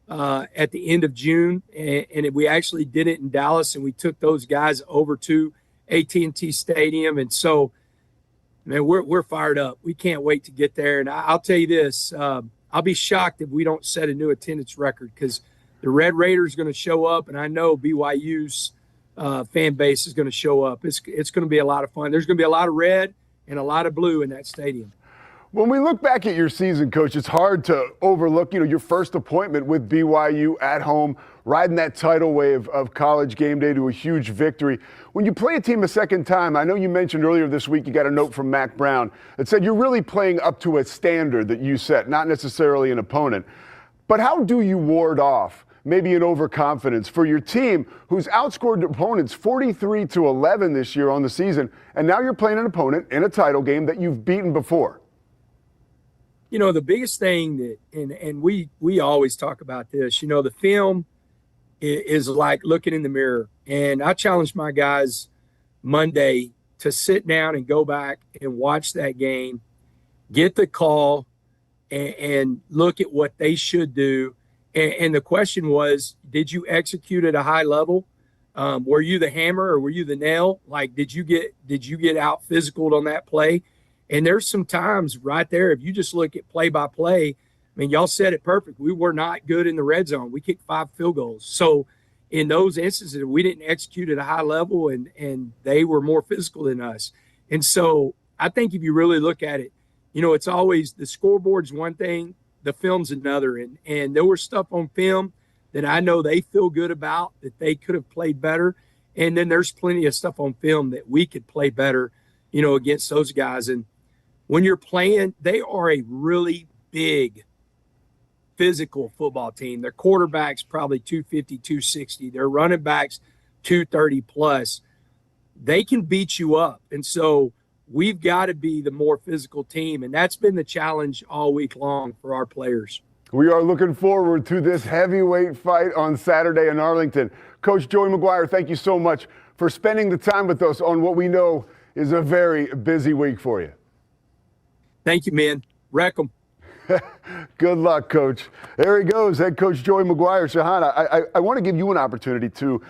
at the end of June, and we actually did it in Dallas, and we took those guys over to AT&T Stadium. And so, man, we're fired up. We can't wait to get there. And I'll tell you this, I'll be shocked if we don't set a new attendance record, because the Red Raiders are going to show up, and I know BYU's fan base is going to show up. It's going to be a lot of fun. There's going to be a lot of red and a lot of blue in that stadium. When we look back at your season, Coach, it's hard to overlook, your first appointment with BYU at home, riding that tidal wave of College game day to a huge victory. When you play a team a second time, I know you mentioned earlier this week you got a note from Mac Brown that said you're really playing up to a standard that you set, not necessarily an opponent. But how do you ward off maybe an overconfidence for your team who's outscored opponents 43-11 this year on the season, and now you're playing an opponent in a title game that you've beaten before? The biggest thing that, and we always talk about this, the film is like looking in the mirror. And I challenged my guys Monday to sit down and go back and watch that game, get the call, and look at what they should do. And the question was, did you execute at a high level? Were you the hammer or were you the nail? Like, did you get out physicaled on that play? And there's some times right there, if you just look at play by play, I mean, y'all said it perfect. We were not good in the red zone. We kicked 5 field goals. So in those instances, we didn't execute at a high level, and they were more physical than us. And so I think if you really look at it, it's always the scoreboard's one thing, the film's another. And there was stuff on film that I know they feel good about, that they could have played better. And then there's plenty of stuff on film that we could play better, against those guys. And when you're playing, they are a really big physical football team. Their quarterback's probably 250, 260. Their running backs 230 plus. They can beat you up. And so we've got to be the more physical team. And that's been the challenge all week long for our players. We are looking forward to this heavyweight fight on Saturday in Arlington. Coach Joey McGuire, thank you so much for spending the time with us on what we know is a very busy week for you. Thank you, man. Wreck 'em. Good luck, Coach. There he goes, head coach Joey McGuire. Shahana, I want to give you an opportunity to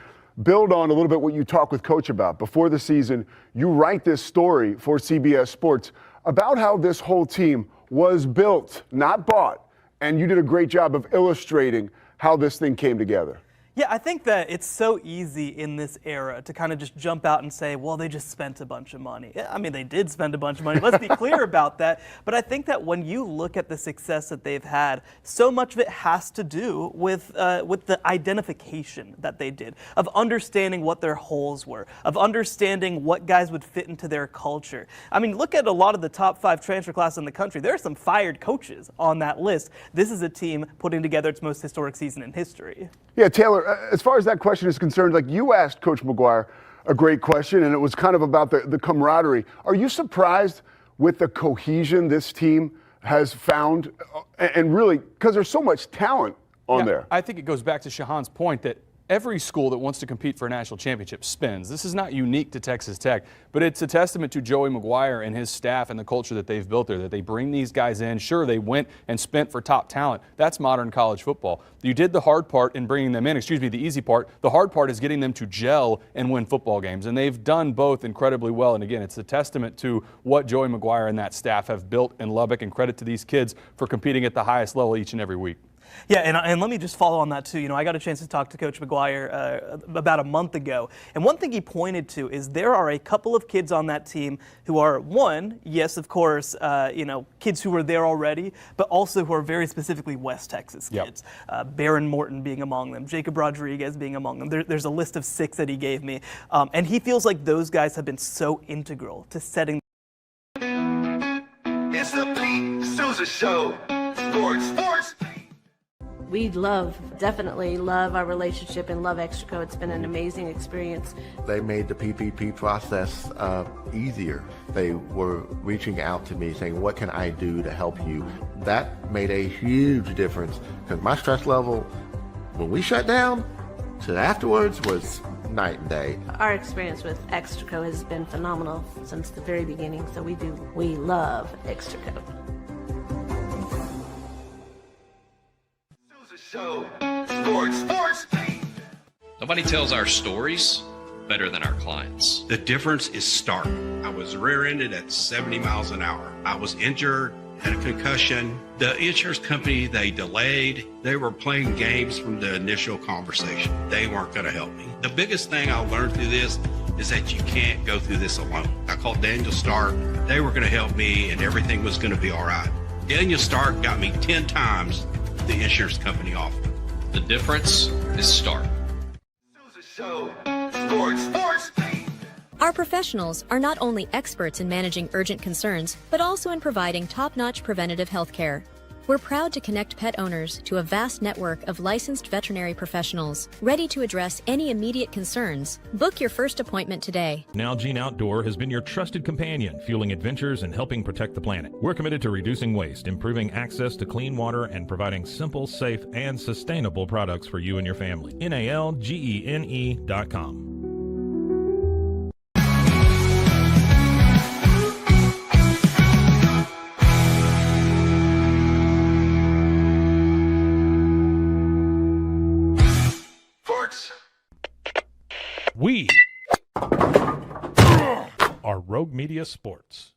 build on a little bit what you talked with Coach about. Before the season, you write this story for CBS Sports about how this whole team was built, not bought, and you did a great job of illustrating how this thing came together. Yeah, I think that it's so easy in this era to kind of just jump out and say, well, they just spent a bunch of money. Yeah, I mean, they did spend a bunch of money. Let's be clear about that. But I think that when you look at the success that they've had, so much of it has to do with the identification that they did, of understanding what their holes were, of understanding what guys would fit into their culture. I mean, look at a lot of the top 5 transfer classes in the country. There are some fired coaches on that list. This is a team putting together its most historic season in history. Yeah, Taylor, as far as that question is concerned, like you asked Coach McGuire a great question, and it was kind of about the camaraderie. Are you surprised with the cohesion this team has found? And really, because there's so much talent on there. I think it goes back to Shahan's point that every school that wants to compete for a national championship spins. This is not unique to Texas Tech, but it's a testament to Joey McGuire and his staff and the culture that they've built there, that they bring these guys in. Sure, they went and spent for top talent. That's modern college football. You did the hard part in bringing them in, the easy part. The hard part is getting them to gel and win football games, and they've done both incredibly well. And again, it's a testament to what Joey McGuire and that staff have built in Lubbock, and credit to these kids for competing at the highest level each and every week. Yeah, and let me just follow on that too. You know, I got a chance to talk to Coach McGuire about a month ago, and one thing he pointed to is there are a couple of kids on that team who are, one, yes, of course, kids who were there already, but also who are very specifically West Texas kids. Baron Morton being among them, Jacob Rodriguez being among them. There's a list of 6 that he gave me, and he feels like those guys have been so integral to setting. It's the Pete Sousa Show. Sports. We definitely love our relationship and love Extraco. It's been an amazing experience. They made the PPP process easier. They were reaching out to me saying, what can I do to help you? That made a huge difference because my stress level when we shut down to afterwards was night and day. Our experience with Extraco has been phenomenal since the very beginning, so we love Extraco. Show. Sports. Nobody tells our stories better than our clients. The difference is stark. I was rear-ended at 70 miles an hour. I was injured, had a concussion. The insurance company, they delayed. They were playing games from the initial conversation. They weren't going to help me. The biggest thing I learned through this is that you can't go through this alone. I called Daniel Stark. They were going to help me and everything was going to be all right. Daniel Stark got me 10 times the insurance company offered. The difference is stark. Show. Sports. Our professionals are not only experts in managing urgent concerns, but also in providing top-notch preventative health care. We're proud to connect pet owners to a vast network of licensed veterinary professionals, ready to address any immediate concerns. Book your first appointment today. Nalgene Outdoor has been your trusted companion, fueling adventures and helping protect the planet. We're committed to reducing waste, improving access to clean water, and providing simple, safe, and sustainable products for you and your family. NALGENE.com. We are Rogue Media Sports.